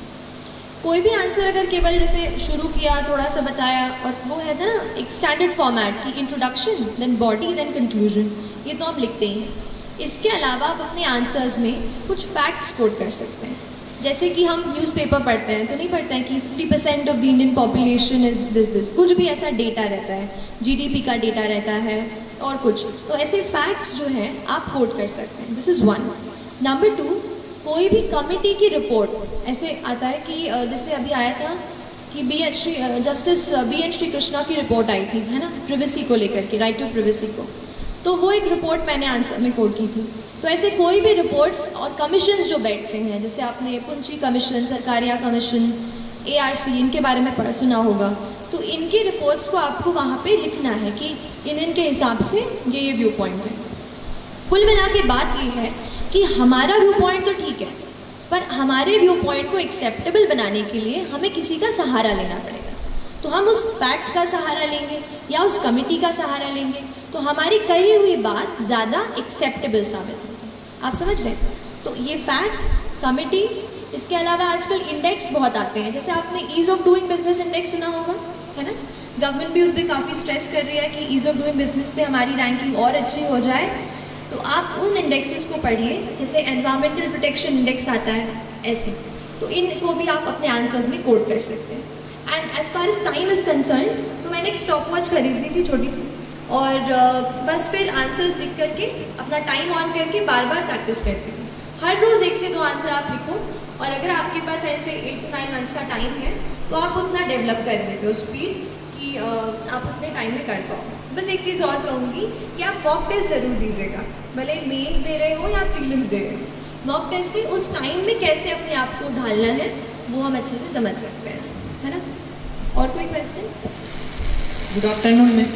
[SPEAKER 2] कोई भी आंसर अगर केवल जैसे शुरू किया, थोड़ा सा बताया, और वो है ना एक स्टैंडर्ड फॉर्मेट की introduction, then body, then conclusion, ये तो हम लिखते ही हैं। इसके अलावा आप अपने आंसर्स में कुछ फैक्ट्स कोट कर सकते हैं। जैसे कि हम न्यूज़पेपर पढ़ते हैं तो नहीं पढ़ते हैं कि 50% of the Indian population is this, कुछ भी ऐसा डेटा रहता है, जीडीपी का डेटा रहता है और कुछ, तो ऐसे फैक्ट्स जो हैं आप कोट कर सकते हैं। This is 1। नंबर 2, कोई भी कमिटी की रिपोर्ट ऐसे आता है कि जैसे अभी आया था कि justice B N Srikrishna की रिपोर्ट आई थी, है ना, प्रिवेसी को लेकर के, राइट टू प्रिवेसी को, तो वो एक रिपोर्ट मैंने आंसर में कोट की थी। तो ऐसे कोई भी रिपोर्ट्स और कमीशंस जो बैठते हैं, जैसे आपने पुंची कमीशन, सरकारिया कमीशन, ARC, इनके बारे में सुना होगा, तो इनकी रिपोर्ट्स को आपको वहाँ पे लिखना है कि इनके हिसाब से ये व्यू पॉइंट है। कुल मिला के बात ये है कि हमारा व्यू पॉइंट तो ठीक है, पर हमारे व्यू पॉइंट को एक्सेप्टेबल बनाने के लिए हमें किसी का सहारा लेना पड़ेगा। तो हम उस फैक्ट का सहारा लेंगे या उस कमिटी का सहारा लेंगे, तो हमारी कही हुई बात ज़्यादा एक्सेप्टेबल साबित होगी। आप समझ रहे हैं? तो ये फैक्ट, कमिटी, इसके अलावा आजकल इंडेक्स बहुत आते हैं, जैसे आपने ease of doing business index सुना होगा, है ना। गवर्नमेंट भी उस पर काफ़ी स्ट्रेस कर रही है कि ईज़ ऑफ डूइंग बिजनेस पे हमारी रैंकिंग और अच्छी हो जाए। तो आप उन इंडेक्सेस को पढ़िए, जैसे एनवायरमेंटल प्रोटेक्शन इंडेक्स आता है, ऐसे, तो इनको भी आप अपने आंसर्स में कोट कर सकते हैं। And as far as time is concerned, तो मैंने एक स्टॉप वॉच खरीदी थी छोटी सी, और बस फिर आंसर्स लिख करके अपना टाइम ऑन करके बार बार प्रैक्टिस करती थी। हर रोज़ 1 से 2 आंसर आप लिखो, और अगर आपके पास ऐसे 8 to 9 मंथ्स का टाइम है तो आप उतना डेवलप कर लेते हो स्पीड कि आप उतने टाइम में कर पाओ। बस एक चीज़ और कहूँगी कि आप मॉक टेस्ट ज़रूर दीजिएगा, भले मेंस दे रहे हो या प्रीलिम्स दे रहे हो। मॉक टेस्ट से उस टाइम में कैसे अपने आप को ढालना है वो हम अच्छे से समझ सकते हैं, है ना। और कोई क्वेश्चन?
[SPEAKER 4] गुड आफ्टरनून मैम,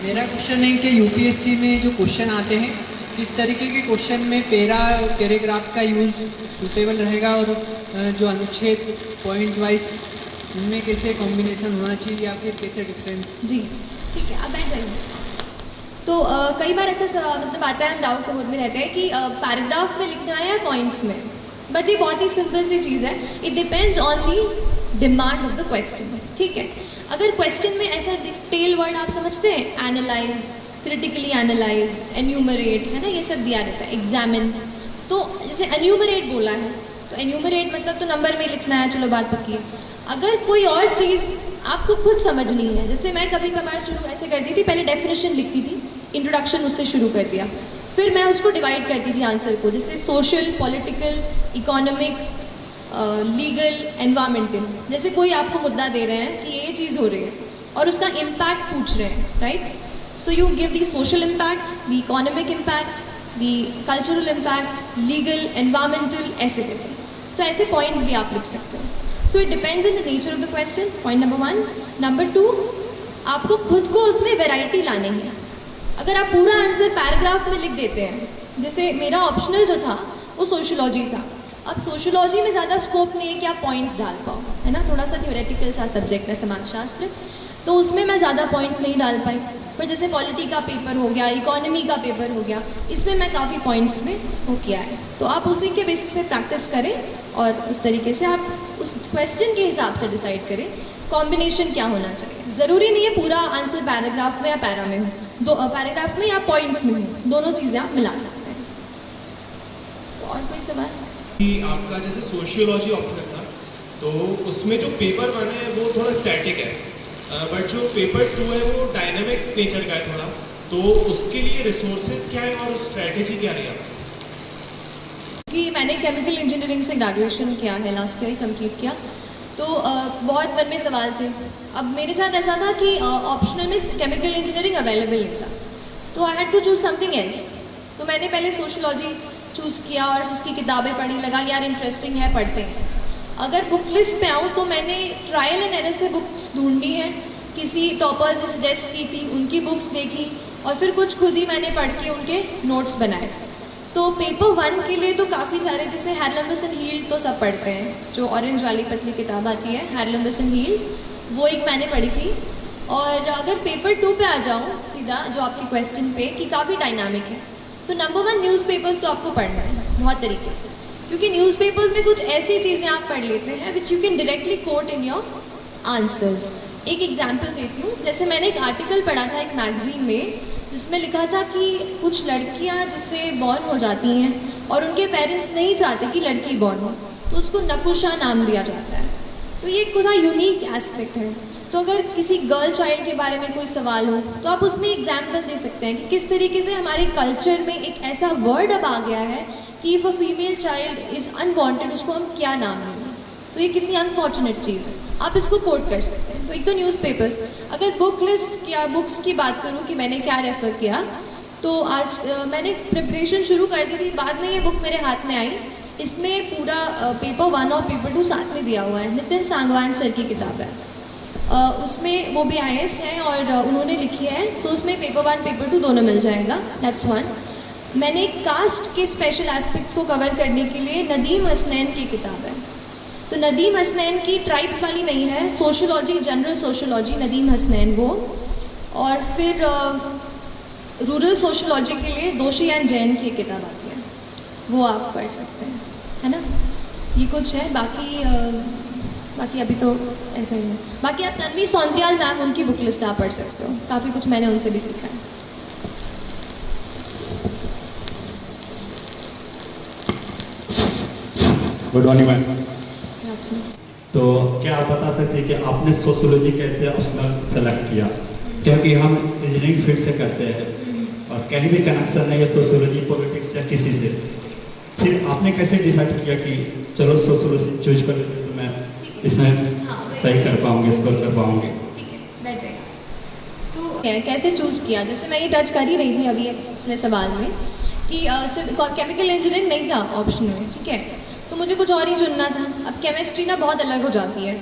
[SPEAKER 4] मेरा क्वेश्चन है कि यूपीएससी में जो क्वेश्चन आते हैं, किस तरीके के क्वेश्चन में पैराग्राफ का यूज़ सूटेबल रहेगा, और जो अनुच्छेद पॉइंट वाइज उनमें कैसे कॉम्बिनेशन होना चाहिए या फिर कैसे डिफरेंस?
[SPEAKER 2] जी ठीक है, आप बैठ जाइए। तो कई बार ऐसा मतलब आता है, हम डाउट होद में रहते हैं कि पैराग्राफ में लिखना है या पॉइंट्स में, बट ये बहुत ही सिंपल सी चीज़ है। It depends on the demand of the question, ठीक है। अगर क्वेश्चन में ऐसा टेल वर्ड आप समझते हैं, एनालाइज, क्रिटिकली एनालाइज, एन्यूमरेट, है ना, ये सब दिया रहता है, एग्जामिन। तो जैसे एन्यूमरेट बोला है, तो एन्यूमरेट मतलब तो नंबर में लिखना है, चलो बात पक्की है। अगर कोई और चीज़ आपको खुद समझनी है, जैसे मैं कभी कभार शुरू ऐसे करती थी, पहले डेफिनेशन लिखती थी, इंट्रोडक्शन उससे शुरू कर दिया, फिर मैं उसको डिवाइड करती थी आंसर को, जैसे social, political, economic, legal, environmental. जैसे कोई आपको मुद्दा दे रहे हैं कि ये चीज़ हो रही है और उसका इम्पैक्ट पूछ रहे हैं, right. So you give the social impact, the economic impact, the cultural impact, legal, environmental, ऐसे करके। सो ऐसे पॉइंट्स भी आप लिख सकते हो। So it depends on the nature of the question, point number 1। Number 2, आपको खुद को उसमें वेराइटी लानी है। अगर आप पूरा आंसर पैराग्राफ में लिख देते हैं, जैसे मेरा ऑप्शनल जो था वो सोशियोलॉजी था, अब सोशियोलॉजी में ज़्यादा स्कोप नहीं है कि आप पॉइंट्स डाल पाओ, है ना, थोड़ा सा थ्योरेटिकल सा सब्जेक्ट है समाजशास्त्र, तो उसमें मैं ज़्यादा पॉइंट्स नहीं डाल पाई। पर जैसे पॉलिटी का पेपर हो गया, इकोनॉमी का पेपर हो गया, इसमें मैं काफ़ी पॉइंट्स में वो किया है। तो आप उसी के बेसिस पे प्रैक्टिस करें और उस तरीके से आप उस क्वेश्चन के हिसाब से डिसाइड करें कॉम्बिनेशन क्या होना चाहिए। ज़रूरी नहीं है पूरा आंसर पैराग्राफ में या पैरा में हो, पैराग्राफ में या पॉइंट्स में हो, दोनों चीज़ें आप मिला सकते हैं। तो और कोई सवाल?
[SPEAKER 5] आपका जैसे सोशियोलॉजी ऑप्शनल था, तो उसमें जो पेपर 1 है वो थोड़ा स्टैटिक है, बट जो पेपर 2 है वो डायनामिक नेचर का है थोड़ा, तो उसके लिए रिसोर्सेज क्या है और स्ट्रैटेजी क्या रही है?
[SPEAKER 2] कि मैंने केमिकल इंजीनियरिंग से ग्रेजुएशन किया है, लास्ट ईयर कंप्लीट किया, तो बहुत मन में सवाल थे। अब मेरे साथ ऐसा था कि ऑप्शनल में केमिकल इंजीनियरिंग अवेलेबल नहीं था, तो I had to choose something else. तो मैंने पहले सोशियोलॉजी चूज़ किया और उसकी किताबें पढ़ी, लगा यार इंटरेस्टिंग है, पढ़ते हैं। अगर बुक लिस्ट पे आऊँ तो मैंने ट्रायल एंड एरर से बुक्स ढूंढी हैं, किसी टॉपर्स ने सजेस्ट की थी, उनकी बुक्स देखी, और फिर कुछ खुद ही मैंने पढ़ के उनके नोट्स बनाए। तो पेपर 1 के लिए तो काफ़ी सारे, जैसे हैरलम्बस एंड हील्ड तो सब पढ़ते हैं, जो ऑरेंज वाली पतली किताब आती है हैरलम्बस एंड हील्ड, वो एक मैंने पढ़ी थी। और अगर पेपर 2 पे आ जाऊँ सीधा, जो आपके क्वेश्चन पे कि काफ़ी डायनामिक है, तो नंबर 1 न्यूज़पेपर्स तो आपको पढ़ना है बहुत तरीके से, क्योंकि न्यूज़पेपर्स में कुछ ऐसी चीज़ें आप पढ़ लेते हैं which you can directly quote in your answers. एक एग्जाम्पल देती हूँ, जैसे मैंने एक आर्टिकल पढ़ा था एक मैगजीन में, जिसमें लिखा था कि कुछ लड़कियाँ जिससे बॉर्न हो जाती हैं और उनके पेरेंट्स नहीं चाहते कि लड़की बॉर्न हो, तो उसको नपुंसक नाम दिया जाता है। तो ये थोड़ा यूनिक एस्पेक्ट है। तो अगर किसी गर्ल चाइल्ड के बारे में कोई सवाल हो तो आप उसमें एग्जाम्पल दे सकते हैं कि किस तरीके से हमारे कल्चर में एक ऐसा वर्ड अब आ गया है कि if a female child is unwanted उसको हम क्या नाम देंगे। तो ये कितनी अनफॉर्चुनेट चीज़ है। आप इसको कोट कर सकते हैं। तो एक तो न्यूज़पेपर्स, अगर बुक लिस्ट या बुक्स की बात करूँ कि मैंने क्या रेफ़र किया, तो आज मैंने प्रिपरेशन शुरू कर दी थी, बाद में ये बुक मेरे हाथ में आई। इसमें पूरा पेपर 1 और पेपर 2 साथ में दिया हुआ है। नितिन सांगवान सर की किताब है। उसमें वो भी IAS हैं और उन्होंने लिखी है, तो उसमें पेपर 1 पेपर 2 दोनों मिल जाएगा। That's one. मैंने कास्ट के स्पेशल एस्पेक्ट्स को कवर करने के लिए नदीम हसनैन की किताब है। तो नदीम हसनैन की ट्राइब्स वाली नहीं है, sociology, general sociology, Nadeem Hasnain वो। और फिर रूरल सोशोलॉजी के लिए दोषियान जैन की किताब आती है, वो आप पढ़ सकते हैं, है ना। ये कुछ है, बाकी अभी तो ऐसा ही है। बाकी आप तन्वी सौंदरियाल मैम, उनकी बुक लिस्ट आप पढ़ सकते हो, काफ़ी कुछ मैंने उनसे भी सीखा है।
[SPEAKER 6] Good morning ma'am. तो क्या आप बता सकते हैं कि आपने सोशियोलॉजी कैसे ऑप्शनल सेलेक्ट किया? क्योंकि हम इंजीनियरिंग फील्ड से करते हैं और कहीं भी कनेक्शन नहीं है सोशियोलॉजी पॉलिटिक्स या किसी से। फिर आपने कैसे डिसाइड किया कि चलो सोशियोलॉजी चूज कर लेते तो मैं इसमें सही कर पाऊंगी, स्कोर कर पाऊंगी?
[SPEAKER 2] ठीक है, बैठ जाएगा। तो कैसे चूज़ किया, जैसे मैं ये टच कर ही रही थी अभी पिछले सवाल में कि केमिकल इंजीनियरिंग नहीं था ऑप्शन में, ठीक है, तो मुझे कुछ और ही चुनना था। अब केमिस्ट्री ना बहुत अलग हो जाती है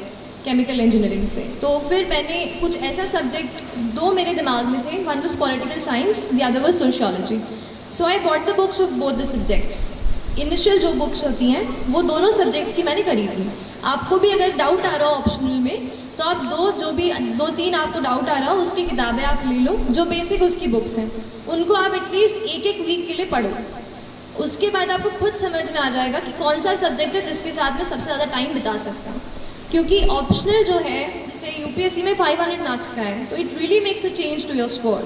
[SPEAKER 2] केमिकल इंजीनियरिंग से, तो फिर मैंने कुछ ऐसा सब्जेक्ट 2 मेरे दिमाग में थे, one was political science, the other was sociology. So I bought the books of both the subjects. Initial जो बुक्स होती हैं वो दोनों सब्जेक्ट्स की मैंने खरीदी। आपको भी अगर डाउट आ रहा हो ऑप्शनल में, तो आप 2-3 आपको डाउट आ रहा हो उसकी किताबें आप ले लो, जो बेसिक उसकी बुक्स हैं उनको आप एटलीस्ट एक वीक के लिए पढ़ो। उसके बाद आपको खुद समझ में आ जाएगा कि कौन सा सब्जेक्ट है जिसके साथ में सबसे ज़्यादा टाइम बिता सकता हूँ। क्योंकि ऑप्शनल जो है, जैसे UPSC में 500 मार्क्स का है, तो it really makes a change to your score.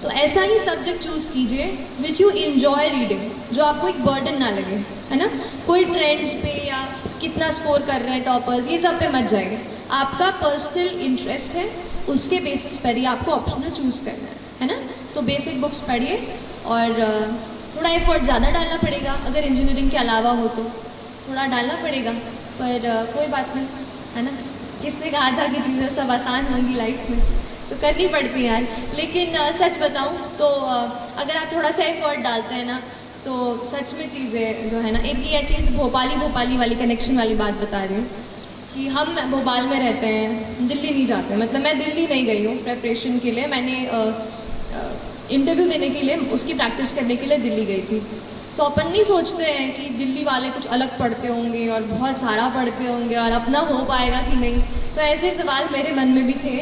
[SPEAKER 2] तो ऐसा ही सब्जेक्ट चूज़ कीजिए विच यू इन्जॉय रीडिंग, जो आपको एक बर्डन ना लगे, है ना। कोई ट्रेंड्स पे या कितना स्कोर कर रहे हैं टॉपर्स, ये सब पे मत जाइए। आपका पर्सनल इंटरेस्ट है, उसके बेसिस पर ही आपको ऑप्शनल चूज़ करना है ना। तो बेसिक बुक्स पढ़िए और थोड़ा एफर्ट ज़्यादा डालना पड़ेगा, अगर इंजीनियरिंग के अलावा हो तो थोड़ा डालना पड़ेगा, पर कोई बात नहीं, है ना। किसने कहा था कि चीज़ें सब आसान होंगी लाइफ में, तो करनी पड़ती है यार। लेकिन सच बताऊं तो अगर आप थोड़ा सा एफर्ट डालते हैं ना, तो सच में चीज़ें जो है ना, एक ये चीज़ भोपाली वाली कनेक्शन वाली बात बता रही हूँ कि हम भोपाल में रहते हैं, दिल्ली नहीं जाते। मतलब मैं दिल्ली नहीं गई हूँ प्रेपरेशन के लिए, मैंने इंटरव्यू देने के लिए, उसकी प्रैक्टिस करने के लिए दिल्ली गई थी। तो अपन नहीं सोचते हैं कि दिल्ली वाले कुछ अलग पढ़ते होंगे और बहुत सारा पढ़ते होंगे और अपना हो पाएगा कि नहीं। तो ऐसे सवाल मेरे मन में भी थे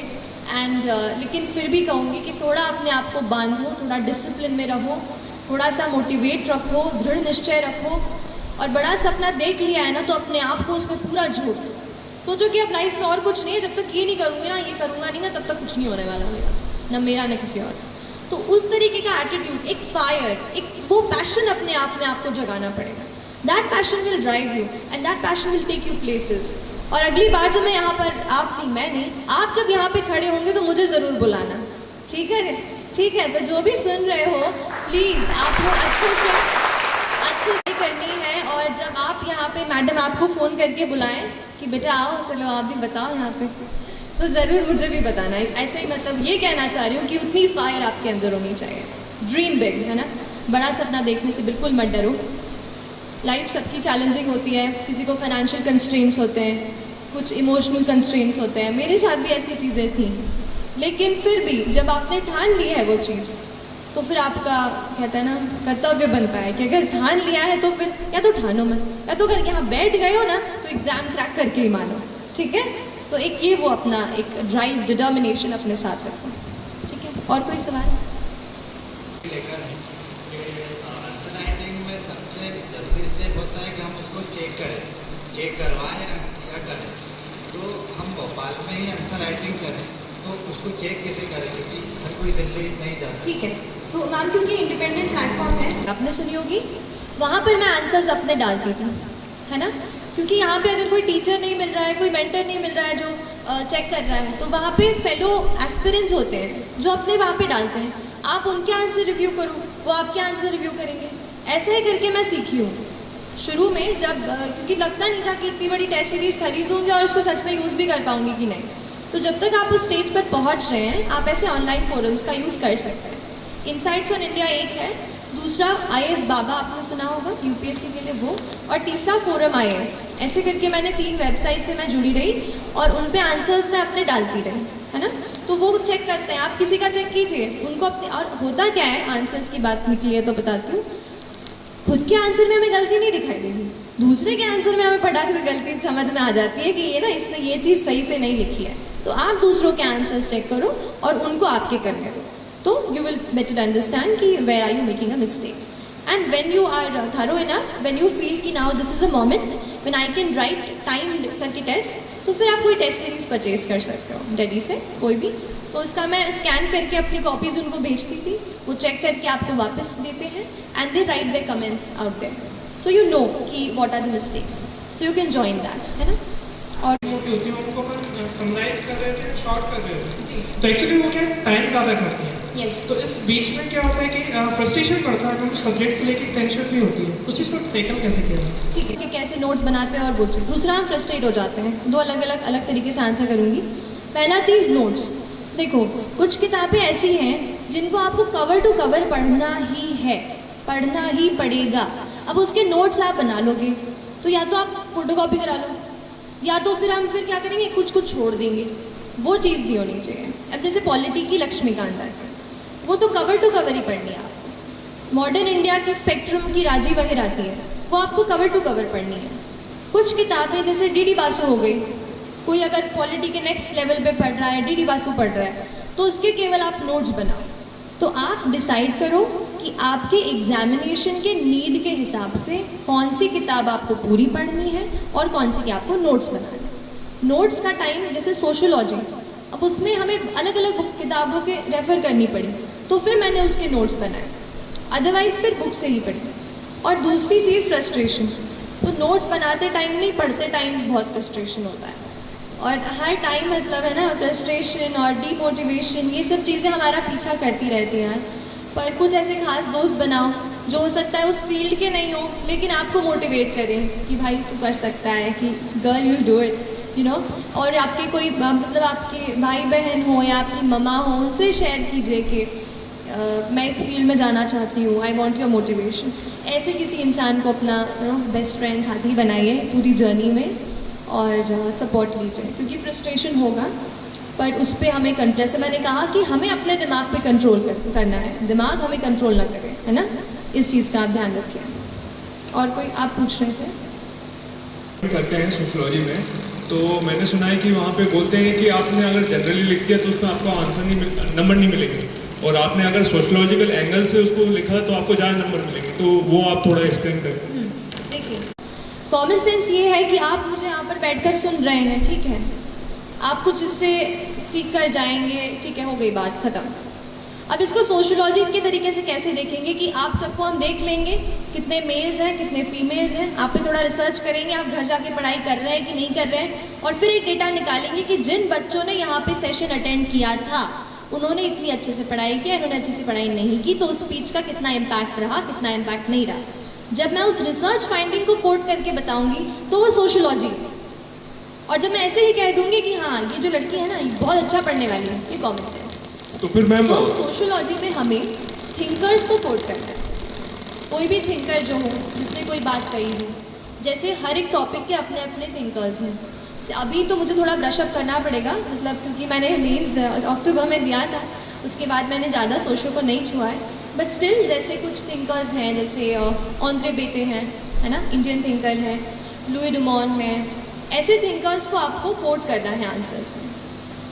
[SPEAKER 2] लेकिन फिर भी कहूँगी कि थोड़ा अपने आप को बांधो, थोड़ा डिसिप्लिन में रहो, थोड़ा सा मोटिवेट रखो, दृढ़ निश्चय रखो, और बड़ा सपना देख लिया है ना तो अपने आप को उसमें पूरा झोंक दो। सोचो कि अब लाइफ में और कुछ नहीं है, जब तक ये नहीं करूँगी ना, ये करूँगा नहीं ना, तब तक कुछ नहीं होने वाला मेरा, ना मेरा ना किसी और। तो उस तरीके का एटीट्यूड, एक फायर, एक वो पैशन अपने आप में आपको जगाना पड़ेगा। That passion will drive you and that passion will take you places. और अगली बार जब मैं यहाँ पर, आप नहीं मैं नहीं, आप जब यहाँ पे खड़े होंगे तो मुझे ज़रूर बुलाना, ठीक है? ठीक है, तो जो भी सुन रहे हो प्लीज़ आप लोग अच्छे से करनी है। और जब आप यहाँ पे मैडम आपको फ़ोन करके बुलाएं कि बेटा आओ, चलो आप भी बताओ यहाँ पे, तो ज़रूर मुझे भी बताना है। ऐसे ही मतलब ये कहना चाह रही हूँ कि उतनी फायर आपके अंदर होनी चाहिए। ड्रीम बिग, है ना, बड़ा सपना देखने से बिल्कुल मत डरो। लाइफ सबकी चैलेंजिंग होती है, किसी को फाइनेंशियल कंस्ट्रेंट्स होते हैं, कुछ इमोशनल कंस्ट्रेंट्स होते हैं, मेरे साथ भी ऐसी चीज़ें थी। लेकिन फिर भी जब आपने ठान ली है वो चीज़, तो फिर आपका कहते हैं ना कर्तव्य बनता है कि अगर ठान लिया है तो फिर या तो ठानो मत, या तो अगर यहाँ बैठ गए हो ना तो एग्ज़ाम क्रैक करके ही मानो, ठीक है। तो एक ये वो अपना एक ड्राइव, डिटर्मिनेशन अपने साथ रखो, ठीक है। और कोई सवाल?
[SPEAKER 7] में सबसे जरूरी स्टेप होता है कि हम उसको चेक करवाएं या करें। तो हम भोपाल में ही आंसर राइटिंग करें तो उसको चेक कैसे करें, क्योंकि हर कोई दिल्ली नहीं जाता।
[SPEAKER 2] ठीक है, तो मैम क्योंकि इंडिपेंडेंट प्लेटफॉर्म है, आपने सुनी होगी, वहाँ पर मैं आंसर्स अपने डालती थी, है ना। क्योंकि यहाँ पे अगर कोई टीचर नहीं मिल रहा है, कोई मेंटर नहीं मिल रहा है जो चेक कर रहा है, तो वहाँ पे फेलो एस्पिरेंट्स होते हैं जो अपने वहाँ पे डालते हैं। आप उनके आंसर रिव्यू करो, वो आपके आंसर रिव्यू करेंगे। ऐसे ही करके मैं सीखी हूँ। शुरू में जब क्योंकि लगता नहीं था कि इतनी बड़ी टेस्ट सीरीज़ खरीदूंगी और उसको सच में यूज़ भी कर पाऊंगी कि नहीं। तो जब तक आप उस स्टेज पर पहुंच रहे हैं, आप ऐसे ऑनलाइन फोरम्स का यूज़ कर सकते हैं। इनसाइट्स ऑन इंडिया एक है, दूसरा IAS बाबा आपने सुना होगा UPSC के लिए वो, और तीसरा फोरम IAS। ऐसे करके मैंने 3 वेबसाइट से मैं जुड़ी रही और उन पे आंसर्स मैं अपने डालती रही, है ना। तो वो चेक करते हैं, आप किसी का चेक कीजिए उनको अपने। और होता क्या है, आंसर्स की बात निकली है तो बताती हूँ, खुद के आंसर में हमें गलती नहीं दिखाई देगी, दूसरे के आंसर में हमें फटाक से गलती समझ में आ जाती है कि ये ना इसने ये चीज़ सही से नहीं लिखी है। तो आप दूसरों के आंसर्स चेक करो और उनको आपके करने दो, तो यू विल बेटर अंडरस्टैंड कि where are you making a mistake. And when you are thorough enough, when you feel कि now this is a moment when I can write time करके टेस्ट, तो फिर आप कोई टेस्ट सीरीज परचेज कर सकते हो डेडी से कोई भी। तो इसका मैं स्कैन करके अपनी कॉपीज उनको भेजती थी, वो चेक करके आपको वापस देते हैं and they write the comments out there, so you know कि what are the mistakes, so you can join that, है ना। और
[SPEAKER 8] मोटी होती है उनको अपन समराइज कर रहे थे, शॉर्ट कर रहे थे, तो एक्चुअली वो क्या टाइम ज़्यादा करती है।
[SPEAKER 2] Yes.
[SPEAKER 8] तो इस बीच में क्या होता है कि फ्रस्ट्रेशन बढ़ता है, हम सब्जेक्ट को लेकर टेंशन भी होती है, उस चीज़ को टैकल कैसे किया जाए?
[SPEAKER 2] ठीक है कि कैसे नोट्स बनाते हैं और वो चीज़। दूसरा, हम फ्रस्ट्रेट हो जाते हैं। दो अलग तरीके से आंसर करूँगी। पहला चीज़ नोट्स, देखो कुछ किताबें ऐसी हैं जिनको आपको कवर टू कवर पढ़ना ही है, पढ़ना ही पड़ेगा। अब उसके नोट्स आप बना लोगे तो या तो आप फोटोकॉपी करा लो, या तो फिर हम क्या करेंगे, कुछ छोड़ देंगे, वो चीज़ नहीं होनी चाहिए। अब जैसे पॉलिटी की लक्ष्मीकांत है, वो तो कवर टू कवर ही पढ़नी है आपको। मॉडर्न इंडिया की स्पेक्ट्रम की राजी वगैरह आती है, वो आपको कवर टू कवर पढ़नी है। कुछ किताबें जैसे DD बासु हो गई, कोई अगर पॉलिटी के नेक्स्ट लेवल पे पढ़ रहा है, DD बासु पढ़ रहा है, तो उसके केवल आप नोट्स बनाओ। तो आप डिसाइड करो कि आपके एग्जामिनेशन के नीड के हिसाब से कौन सी किताब आपको पूरी पढ़नी है और कौन सी की आपको नोट्स बनाने हैं। नोट्स का टाइम, जैसे सोशियोलॉजी, अब उसमें हमें अलग अलग किताबों के रेफ़र करनी पड़ी, तो फिर मैंने उसके नोट्स बनाए, अदरवाइज़ फिर बुक से ही पढ़ी। और दूसरी चीज़ फ्रस्ट्रेशन, तो नोट्स बनाते टाइम नहीं, पढ़ते टाइम बहुत फ्रस्ट्रेशन होता है। और हर टाइम मतलब है ना, फ्रस्ट्रेशन और डीमोटिवेशन, ये सब चीज़ें हमारा पीछा करती रहती हैं। पर कुछ ऐसे खास दोस्त बनाओ जो हो सकता है उस फील्ड के नहीं हो, लेकिन आपको मोटिवेट करें कि भाई तू कर सकता है, कि girl you do it, you know. और आपके कोई मतलब आपके भाई बहन हो या आपकी ममा हो, उनसे शेयर कीजिए कि मैं इस फील्ड में जाना चाहती हूँ, आई वॉन्ट योर मोटिवेशन। ऐसे किसी इंसान को अपना बेस्ट फ्रेंड साथी बनाइए पूरी जर्नी में और सपोर्ट लीजिए, क्योंकि फ्रस्ट्रेशन होगा पर उस पर हमें जैसे मैंने कहा कि हमें अपने दिमाग पे कंट्रोल करना है, दिमाग हमें कंट्रोल ना करे, है ना। इस चीज़ का आप ध्यान रखिए। और कोई आप पूछ रहे थे?
[SPEAKER 5] करते हैं सोशियोलॉजी में, तो मैंने सुना है कि वहाँ पे बोलते हैं कि आपने अगर जनरली लिख दिया तो उसमें आपको आंसर नहीं नंबर नहीं मिलेंगे, और आपने अगर सोशियोलॉजिकल एंगल से उसको लिखा तो आपको ज़्यादा नंबर मिलेंगे। तो वो आप थोड़ा एक्सप्लेन करें।
[SPEAKER 2] देखिए, कॉमन सेंस ये है कि आप मुझे यहाँ पर बैठकर सुन रहे हैं, ठीक है, आप कुछ इससे सीख कर जाएंगे, ठीक है, हो गई बात ख़त्म। अब इसको सोशियोलॉजी के तरीके से कैसे देखेंगे कि आप सबको हम देख लेंगे, कितने मेल्स हैं कितने फीमेल्स हैं, आप पे थोड़ा रिसर्च करेंगे, आप घर जाके पढ़ाई कर रहे हैं कि नहीं कर रहे हैं, और फिर एक डेटा निकालेंगे कि जिन बच्चों ने यहाँ पे सेशन अटेंड किया था उन्होंने इतनी अच्छे से पढ़ाई की, इन्होंने अच्छे से पढ़ाई नहीं की, तो उस स्पीच का कितना इम्पैक्ट रहा, कितना इम्पैक्ट नहीं रहा। जब मैं उस रिसर्च फाइंडिंग को कोट करके बताऊंगी तो वो सोशियोलॉजी, और जब मैं ऐसे ही कह दूंगी कि हाँ ये जो लड़की है ना ये बहुत अच्छा पढ़ने वाली है, ये कॉमन सेंस।
[SPEAKER 5] तो फिर मैम
[SPEAKER 2] तो सोशियोलॉजी में हमें थिंकर्स को कोट करना है, कोई भी थिंकर जो हो जिसने कोई बात कही हो, जैसे हर एक टॉपिक के अपने अपने थिंकर्स हैं। अभी तो मुझे थोड़ा ब्रशअप करना पड़ेगा, मतलब क्योंकि मैंने मेंस अक्टूबर में दिया था, उसके बाद मैंने ज़्यादा सोशो को नहीं छुआ है, बट स्टिल जैसे कुछ थिंकर्स हैं, जैसे ऑन्द्रे बेते हैं, है ना, इंडियन थिंकर हैं, लुई डुमॉन है, ऐसे थिंकर्स को आपको कोट करना है आंसर्स में।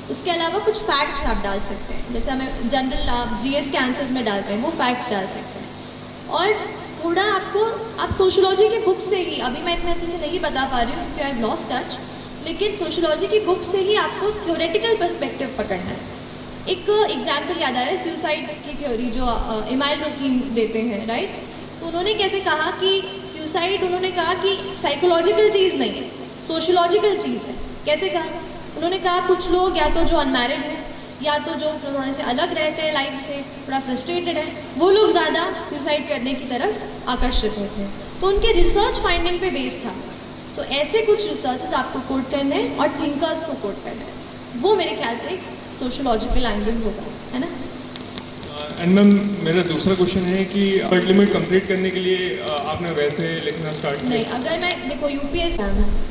[SPEAKER 2] उसके अलावा कुछ फैक्ट्स आप डाल सकते हैं, जैसे हमें जनरल आप GS के आंसर्स में डालते हैं, वो फैक्ट्स डाल सकते हैं। और थोड़ा आपको आप सोशियोलॉजी की बुक से ही, अभी मैं इतने अच्छे से नहीं बता पा रही हूँ क्योंकि आई हैव लॉस्ट टच, लेकिन सोशियोलॉजी की बुक से ही आपको थ्योरेटिकल पर्सपेक्टिव पकड़ना है। एक एग्जाम्पल याद आ रहा है, सुसाइड की थ्योरी जो इमाइल रकीम देते हैं, राइट। तो उन्होंने कैसे कहा कि सुसाइड, उन्होंने कहा कि साइकोलॉजिकल चीज़ नहीं है, सोशियोलॉजिकल चीज़ है। कैसे कहा? उन्होंने कहा कुछ लोग या तो जो अनमैरिड हैं या तो जो थोड़े से अलग रहते हैं लाइफ से, थोड़ा फ्रस्ट्रेटेड है, वो लोग ज़्यादा सुसाइड करने की तरफ आकर्षित होते हैं। तो उनके रिसर्च फाइंडिंग पे बेस्ड था। तो ऐसे कुछ रिसर्चेस आपको कोट करने हैं और थिंकर्स को कोट करना है, वो मेरे ख्याल से सोशियोलॉजिकल एंगल होगा, है ना।
[SPEAKER 5] एंड मैम मेरा दूसरा क्वेश्चन है कि वर्ड लिमिट कंप्लीट करने के लिए आपने वैसे लिखना स्टार्ट किया?
[SPEAKER 2] नहीं, अगर मैं देखो यूपीएससी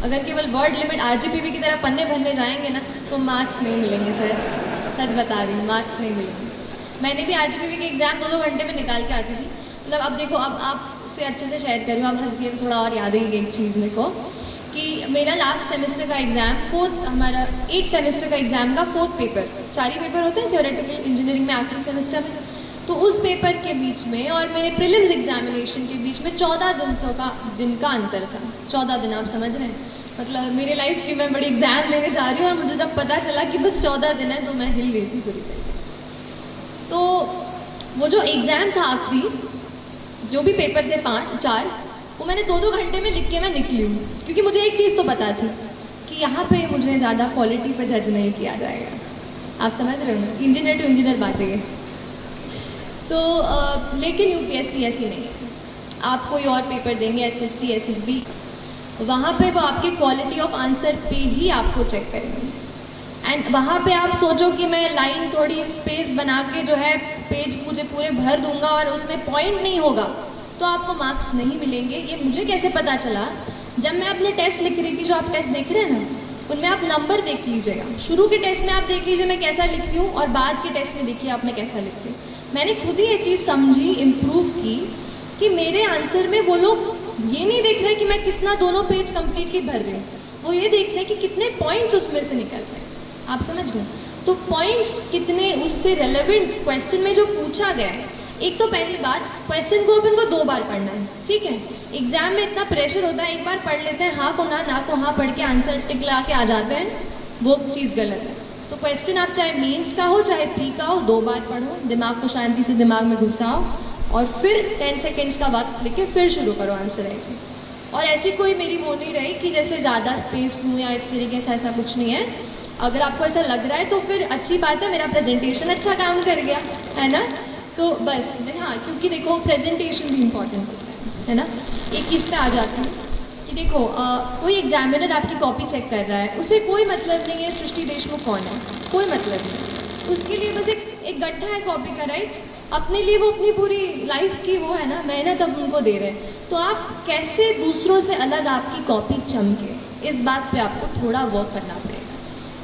[SPEAKER 2] अगर केवल वर्ड लिमिट आरजीपीवी की तरह पन्ने भरने जाएंगे ना तो मार्क्स नहीं मिलेंगे सर, सच बता रही हूँ, मार्क्स नहीं मिलेंगे। मैंने भी आरजीपीवी के एग्जाम 2-2 घंटे में निकाल के आती थी। मतलब अब देखो, अब आपसे अच्छे से शेयर कर रही हूँ, आप हंस के थोड़ा और याद है एक चीज़ मेरे को कि मेरा लास्ट सेमेस्टर का एग्जाम हमारा 8 सेमेस्टर का एग्जाम का 4th पेपर, 4 ही पेपर होते हैं थ्योरेटिकल इंजीनियरिंग में आखिरी सेमेस्टर में, तो उस पेपर के बीच में और मेरे प्रीलिम्स एग्जामिनेशन के बीच में 14 दिन का अंतर था। 14 दिन, आप समझ रहे हैं, मतलब मेरी लाइफ की मैं बड़ी एग्जाम देने जा रही हूँ और मुझे जब पता चला कि बस 14 दिन है तो मैं हिल गई थी पूरी तरीके से। तो वो जो एग्ज़ाम था आखिरी, जो भी पेपर थे 4, वो मैंने 2-2 घंटे में लिख के मैं निकली हूँ, क्योंकि मुझे एक चीज़ तो पता थी कि यहाँ पे मुझे ज़्यादा क्वालिटी पे जज नहीं किया जाएगा। आप समझ रहे हो, इंजीनियर टू इंजीनियर बातें है। तो लेकिन यूपीएससी ऐसी नहीं है, आप कोई और पेपर देंगे एसएससी एसएसबी, वहाँ पे वो आपके क्वालिटी ऑफ आंसर पे ही आपको चेक करेंगे। एंड वहाँ पे आप सोचो कि मैं लाइन थोड़ी स्पेस बना के जो है पेज मुझे पूरे भर दूंगा और उसमें पॉइंट नहीं होगा तो आपको मार्क्स नहीं मिलेंगे। ये मुझे कैसे पता चला, जब मैं अपने टेस्ट लिख रही थी, जो आप टेस्ट देख रहे हैं ना, उनमें आप नंबर देख लीजिएगा। शुरू के टेस्ट में आप देख लीजिए मैं कैसा लिखती हूँ और बाद के टेस्ट में देखिए आप मैं कैसा लिखती हूँ। मैंने खुद ही ये चीज़ समझी, इम्प्रूव की कि मेरे आंसर में वो लोग ये नहीं देख रहे कि मैं कितना दोनों पेज कम्प्लीटली भर रही हूँ, वो ये देख रहे कि कितने पॉइंट्स उसमें से निकल रहे हैं। आप समझ रहे हैं, तो पॉइंट्स कितने उससे रेलेवेंट क्वेश्चन में जो पूछा गया है। एक तो पहली बात, क्वेश्चन को अपन को 2 बार पढ़ना है, ठीक है। एग्जाम में इतना प्रेशर होता है, एक बार पढ़ लेते हैं हाँ को ना को हाँ पढ़ के आंसर टिक ला के आ जाते हैं, वो चीज़ गलत है। तो क्वेश्चन आप चाहे मेंस का हो चाहे प्री का हो, 2 बार पढ़ो, दिमाग को शांति से दिमाग में घुसाओ और फिर 10 सेकेंड्स का वक्त लेके फिर शुरू करो आंसर राइटिंग। और ऐसी कोई मेरी वो नहीं रही कि जैसे ज़्यादा स्पेस दूँ या इस तरीके से, ऐसा कुछ नहीं है। अगर आपको ऐसा लग रहा है तो फिर अच्छी बात है, मेरा प्रेजेंटेशन अच्छा काम कर गया, है ना। तो बस हाँ, क्योंकि देखो प्रेजेंटेशन भी इम्पॉर्टेंट होता है ना। एक चीज़ पे आ जाती हूँ कि देखो कोई एग्जामिनर आपकी कॉपी चेक कर रहा है, उसे कोई मतलब नहीं है सृष्टि देशमुख कौन है, कोई मतलब नहीं। उसके लिए बस एक गड्ढा है कॉपी का, राइट। अपने लिए वो अपनी पूरी लाइफ की वो है ना मेहनत अब उनको दे रहे हैं। तो आप कैसे दूसरों से अलग आपकी कॉपी चमके, इस बात पे आपको थोड़ा वर्क करना पड़ेगा।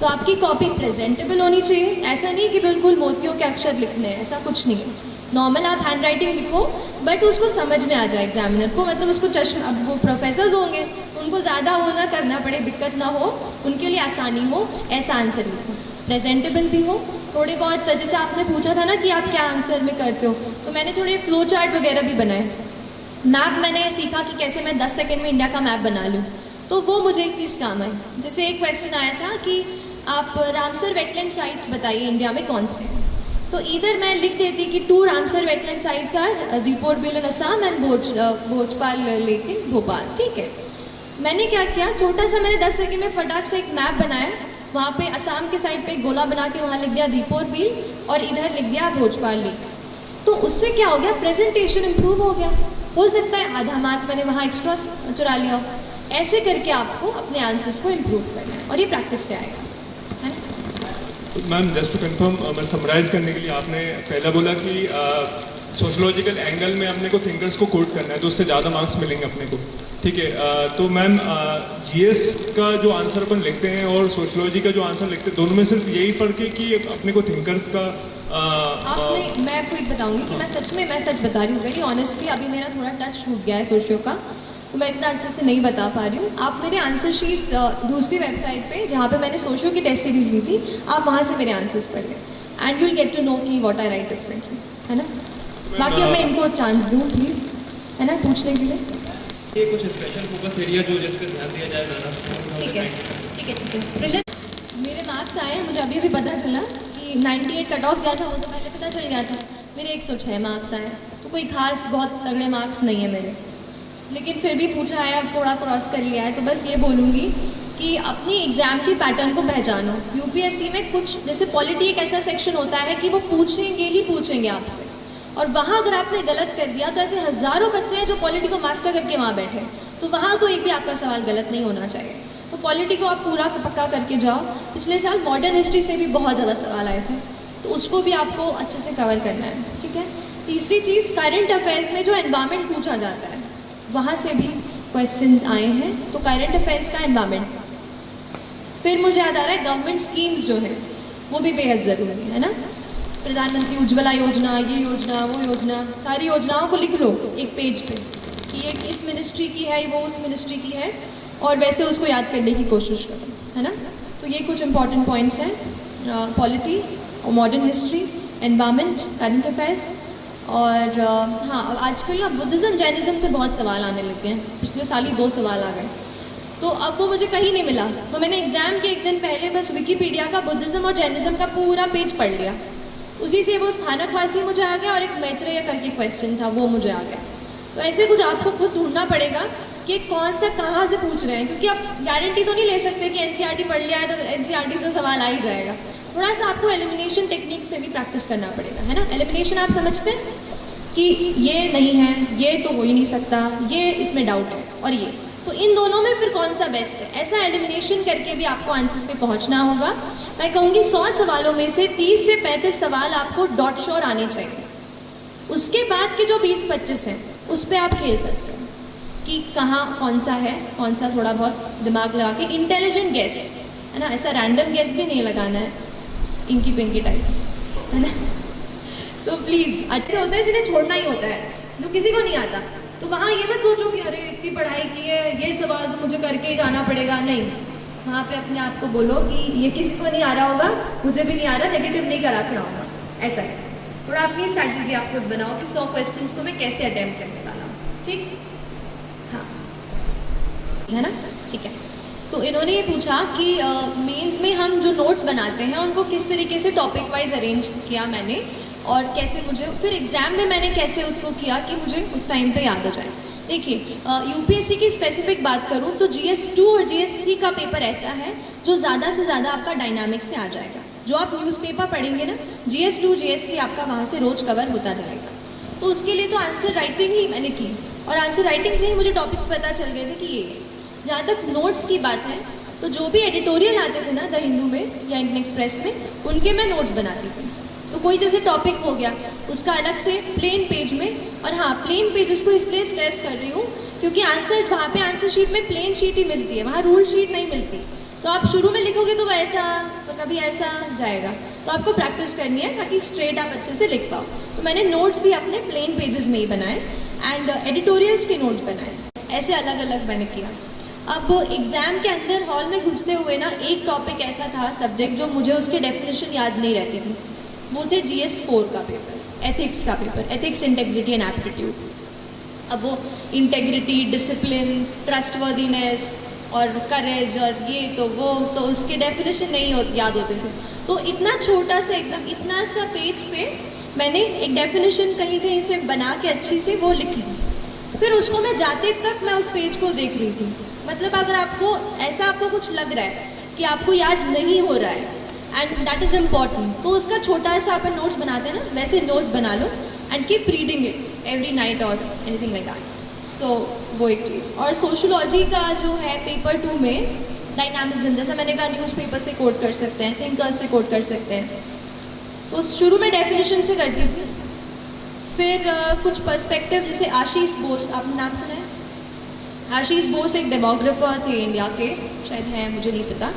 [SPEAKER 2] तो आपकी कॉपी प्रेजेंटेबल होनी चाहिए, ऐसा नहीं कि बिल्कुल मोतियों के अक्षर लिखने हैं, ऐसा कुछ नहीं है। नॉर्मल आप हैंड राइटिंग लिखो बट उसको समझ में आ जाए एग्जामिनर को, मतलब उसको चश्मा, अब वो प्रोफेसर्स होंगे उनको ज़्यादा वो ना करना पड़े, दिक्कत ना हो, उनके लिए आसानी हो, ऐसा आंसर लिखो। प्रेजेंटेबल भी हो, थोड़े बहुत, जैसे आपने पूछा था ना कि आप क्या आंसर में करते हो, तो मैंने थोड़े फ्लो चार्ट वगैरह भी बनाए। मैप मैंने सीखा कि कैसे मैं 10 सेकेंड में इंडिया का मैप बना लूँ, तो वो मुझे एक चीज़ काम आई। जैसे एक क्वेश्चन आया था कि आप रामसर वेटलैंड साइट्स बताइए इंडिया में कौन से, तो इधर मैं लिख देती कि 2 Ramsar wetland sites are Deepor Beel in Assam and Bhojpal lake in Bhopal, ठीक है। मैंने क्या किया, छोटा सा मैंने 10 सेकंड में फटाक से एक मैप बनाया, वहाँ पे असम के साइड पे एक गोला बना के वहाँ लिख दिया दीपोर बिल और इधर लिख दिया भोजपाल लेक। तो उससे क्या हो गया, प्रेजेंटेशन इम्प्रूव हो गया। हो सकता है आधा मार्क मैंने वहाँ एक्स्ट्रा चुरा लिया हो। ऐसे करके आपको अपने आंसर्स को इम्प्रूव करना है और ये प्रैक्टिस से आएगा।
[SPEAKER 5] मैम जस्ट टू कंफर्म, मैं समराइज करने के लिए, आपने पहला बोला कि सोशोलॉजिकल एंगल में अपने को थिंकर्स को कोट करना है तो उससे ज़्यादा मार्क्स मिलेंगे अपने को, ठीक है। तो मैम जीएस का जो आंसर अपन लिखते हैं और सोशोलॉजी का जो आंसर लिखते हैं, दोनों में सिर्फ यही फ़र्क है कि अपने को थिंकर्स का
[SPEAKER 2] आपने, मैं आपको एक बताऊंगी कि मैं सच बता रही हूँ वेरी ऑनेस्टली। अभी मेरा थोड़ा टच छूट गया है सोशियो का, तो मैं इतना अच्छे से नहीं बता पा रही हूँ। आप मेरे आंसर शीट्स दूसरी वेबसाइट पे जहाँ पे मैंने सोशियो की टेस्ट सीरीज ली थी, आप वहाँ से मेरे आंसर्स पढ़िए and you will get to know कि व्हाट आई राइट डिफरेंटली, है ना। बाकी अब मैं इनको चांस दूँ प्लीज़, है ना, पूछने के लिए।
[SPEAKER 9] ये कुछ स्पेशल फोकस एरिया जो जिस पे ध्यान दिया जाए ज़्यादा।
[SPEAKER 2] ठीक है। प्रीलिम मेरे मार्क्स आए, मुझे अभी भी पता चला कि 98 कट ऑफ गया था, वो तो पहले पता चल गया था। मेरे 106 मार्क्स आए, तो कोई खास बहुत तगड़े मार्क्स नहीं है मेरे, लेकिन फिर भी पूछा है, अब थोड़ा क्रॉस कर लिया है। तो बस ये बोलूँगी कि अपनी एग्ज़ाम की पैटर्न को पहचानो। यूपीएससी में कुछ, जैसे पॉलिटी एक ऐसा सेक्शन होता है कि वो पूछेंगे ही पूछेंगे आपसे, और वहाँ अगर आपने गलत कर दिया तो ऐसे हज़ारों बच्चे हैं जो पॉलिटी को मास्टर करके वहाँ बैठे हैं, तो वहाँ तो एक भी आपका सवाल गलत नहीं होना चाहिए। तो पॉलिटी को आप पूरा पक्का करके जाओ। पिछले साल मॉडर्न हिस्ट्री से भी बहुत ज़्यादा सवाल आए थे, तो उसको भी आपको अच्छे से कवर करना है, ठीक है। तीसरी चीज़, करंट अफेयर्स में जो एनवायरनमेंट पूछा जाता है वहाँ से भी क्वेश्चंस आए हैं, तो करंट अफेयर्स का एनवायरनमेंट। फिर मुझे याद आ रहा है गवर्नमेंट स्कीम्स जो है वो भी बेहद ज़रूरी है ना। प्रधानमंत्री उज्ज्वला योजना, ये योजना, वो योजना, सारी योजनाओं को लिख लो एक पेज पे कि ये इस मिनिस्ट्री की है, वो उस मिनिस्ट्री की है, और वैसे उसको याद करने की कोशिश करो, है ना। तो ये कुछ इंपॉर्टेंट पॉइंट्स हैं, पॉलिटी और modern history, environment, current affairs. और हाँ, आजकल ना बुद्धिज़्म जैनिज़्म से बहुत सवाल आने लग गए हैं। पिछले साल ही 2 सवाल आ गए, तो अब वो मुझे कहीं नहीं मिला, तो मैंने एग्ज़ाम के एक दिन पहले बस विकीपीडिया का बुद्धिज़्म और जैनिज़्म का पूरा पेज पढ़ लिया। उसी से वो स्थानकवासी मुझे आ गया और एक मैत्रेय करके क्वेश्चन था वो मुझे आ गया। तो ऐसे कुछ आपको खुद ढूंढना पड़ेगा कि कौन सा कहाँ से पूछ रहे हैं, क्योंकि आप गारंटी तो नहीं ले सकते कि एनसीईआरटी पढ़ लिया है तो एनसीईआरटी से सवाल आ ही जाएगा। थोड़ा सा आपको एलिमिनेशन टेक्निक से भी प्रैक्टिस करना पड़ेगा, है ना। एलिमिनेशन आप समझते हैं कि ये नहीं है, ये तो हो ही नहीं सकता, ये इसमें डाउट है, और ये, तो इन दोनों में फिर कौन सा बेस्ट है, ऐसा एलिमिनेशन करके भी आपको आंसर्स पे पहुंचना होगा। मैं कहूँगी 100 सवालों में से 30 से 35 सवाल आपको डॉट श्योर आने चाहिए। उसके बाद के जो 20-25 हैं उस पर आप खेल सकते हो कि कहाँ कौन सा है, कौन सा थोड़ा बहुत दिमाग लगा के, इंटेलिजेंट गेस, है ना। ऐसा रैंडम गेस भी नहीं लगाना है, इंकी पिंकी टाइप्स, है ना। तो प्लीज़, अच्छे होते हैं जिन्हें छोड़ना ही होता है, जो किसी को नहीं आता, तो वहाँ ये मत सोचो कि अरे इतनी पढ़ाई की है, ये सवाल तो मुझे करके ही जाना पड़ेगा। नहीं, वहाँ पे अपने आप को बोलो कि ये किसी को नहीं आ रहा होगा, मुझे भी नहीं आ रहा, नेगेटिव नहीं करा खड़ा होगा, ऐसा है। थोड़ा अपनी स्ट्रैटेजी आप खुद बनाओ कि 100 क्वेश्चंस को मैं कैसे अटेम्प्ट करने वाला हूँ, ठीक, हाँ, है ना, ठीक है। तो इन्होंने ये पूछा कि मेंस में हम जो नोट्स बनाते हैं उनको किस तरीके से टॉपिक वाइज अरेंज किया मैंने, और कैसे मुझे फिर एग्ज़ाम में मैंने कैसे उसको किया कि मुझे उस टाइम पे याद हो जाए। देखिए, यूपीएससी की स्पेसिफिक बात करूँ तो GS2 और GS3 का पेपर ऐसा है जो ज़्यादा से ज़्यादा आपका डायनामिक से आ जाएगा। जो आप न्यूज़पेपर पढ़ेंगे ना, GS2 GS3 आपका वहाँ से रोज कवर होता जाएगा। तो उसके लिए तो आंसर राइटिंग ही मैंने की, और आंसर राइटिंग से ही मुझे टॉपिक्स पता चल गए थे कि ये। जहाँ तक नोट्स की बात है, तो जो भी एडिटोरियल आते थे ना द हिंदू में या इंडियन एक्सप्रेस में, उनके मैं नोट्स बनाती थी। तो कोई जैसे टॉपिक हो गया उसका अलग से प्लेन पेज में, और हाँ, प्लेन पेज इसको इसलिए स्ट्रेस कर रही हूँ क्योंकि आंसर वहाँ पे आंसर शीट में प्लेन शीट ही मिलती है, वहाँ रूल शीट नहीं मिलती। तो आप शुरू में लिखोगे तो वैसा, तो कभी ऐसा जाएगा, तो आपको प्रैक्टिस करनी है ताकि स्ट्रेट आप अच्छे से लिख पाओ। तो मैंने नोट्स भी अपने प्लेन पेजेस में ही बनाए, एंड एडिटोरियल्स के नोट्स बनाए, ऐसे अलग अलग मैंने किया। अब एग्ज़ाम के अंदर हॉल में घुसते हुए ना एक टॉपिक ऐसा था, सब्जेक्ट, जो मुझे उसके डेफिनेशन याद नहीं रहती थी, वो थे GS4 का पेपर, एथिक्स का paper, ethics, integrity and aptitude. अब वो इंटेग्रिटी, डिसिप्लिन, ट्रस्टवर्दीनेस और करेज और ये तो वो, तो उसके डेफिनेशन नहीं याद होते थे। तो इतना छोटा सा, एकदम इतना सा पेज पे मैंने एक डेफिनेशन कहीं कहीं से बना के अच्छी से वो लिखी, फिर उसको मैं जाते तक मैं उस पेज को देख रही थी। मतलब अगर आपको ऐसा आपको कुछ लग रहा है कि आपको याद नहीं हो रहा है, एंड दैट इज़ इम्पॉर्टेंट, तो उसका छोटा सा अपन नोट्स बनाते हैं ना, वैसे नोट्स बना लो and keep reading it every night और एनीथिंग लाइक दैट। सो वो एक चीज़। और सोशोलॉजी का जो है पेपर 2 में डायनामिज्म, जैसा मैंने कहा, न्यूज़पेपर से कोट कर सकते हैं, थिंकर्स से कोट कर सकते हैं। तो शुरू में डेफिनेशन से करती थी, फिर कुछ पर्सपेक्टिव, जैसे आशीष बोस, आपने नाम सुना है? आशीष बोस एक डेमोग्राफर थे इंडिया के, शायद हैं, मुझे नहीं पता।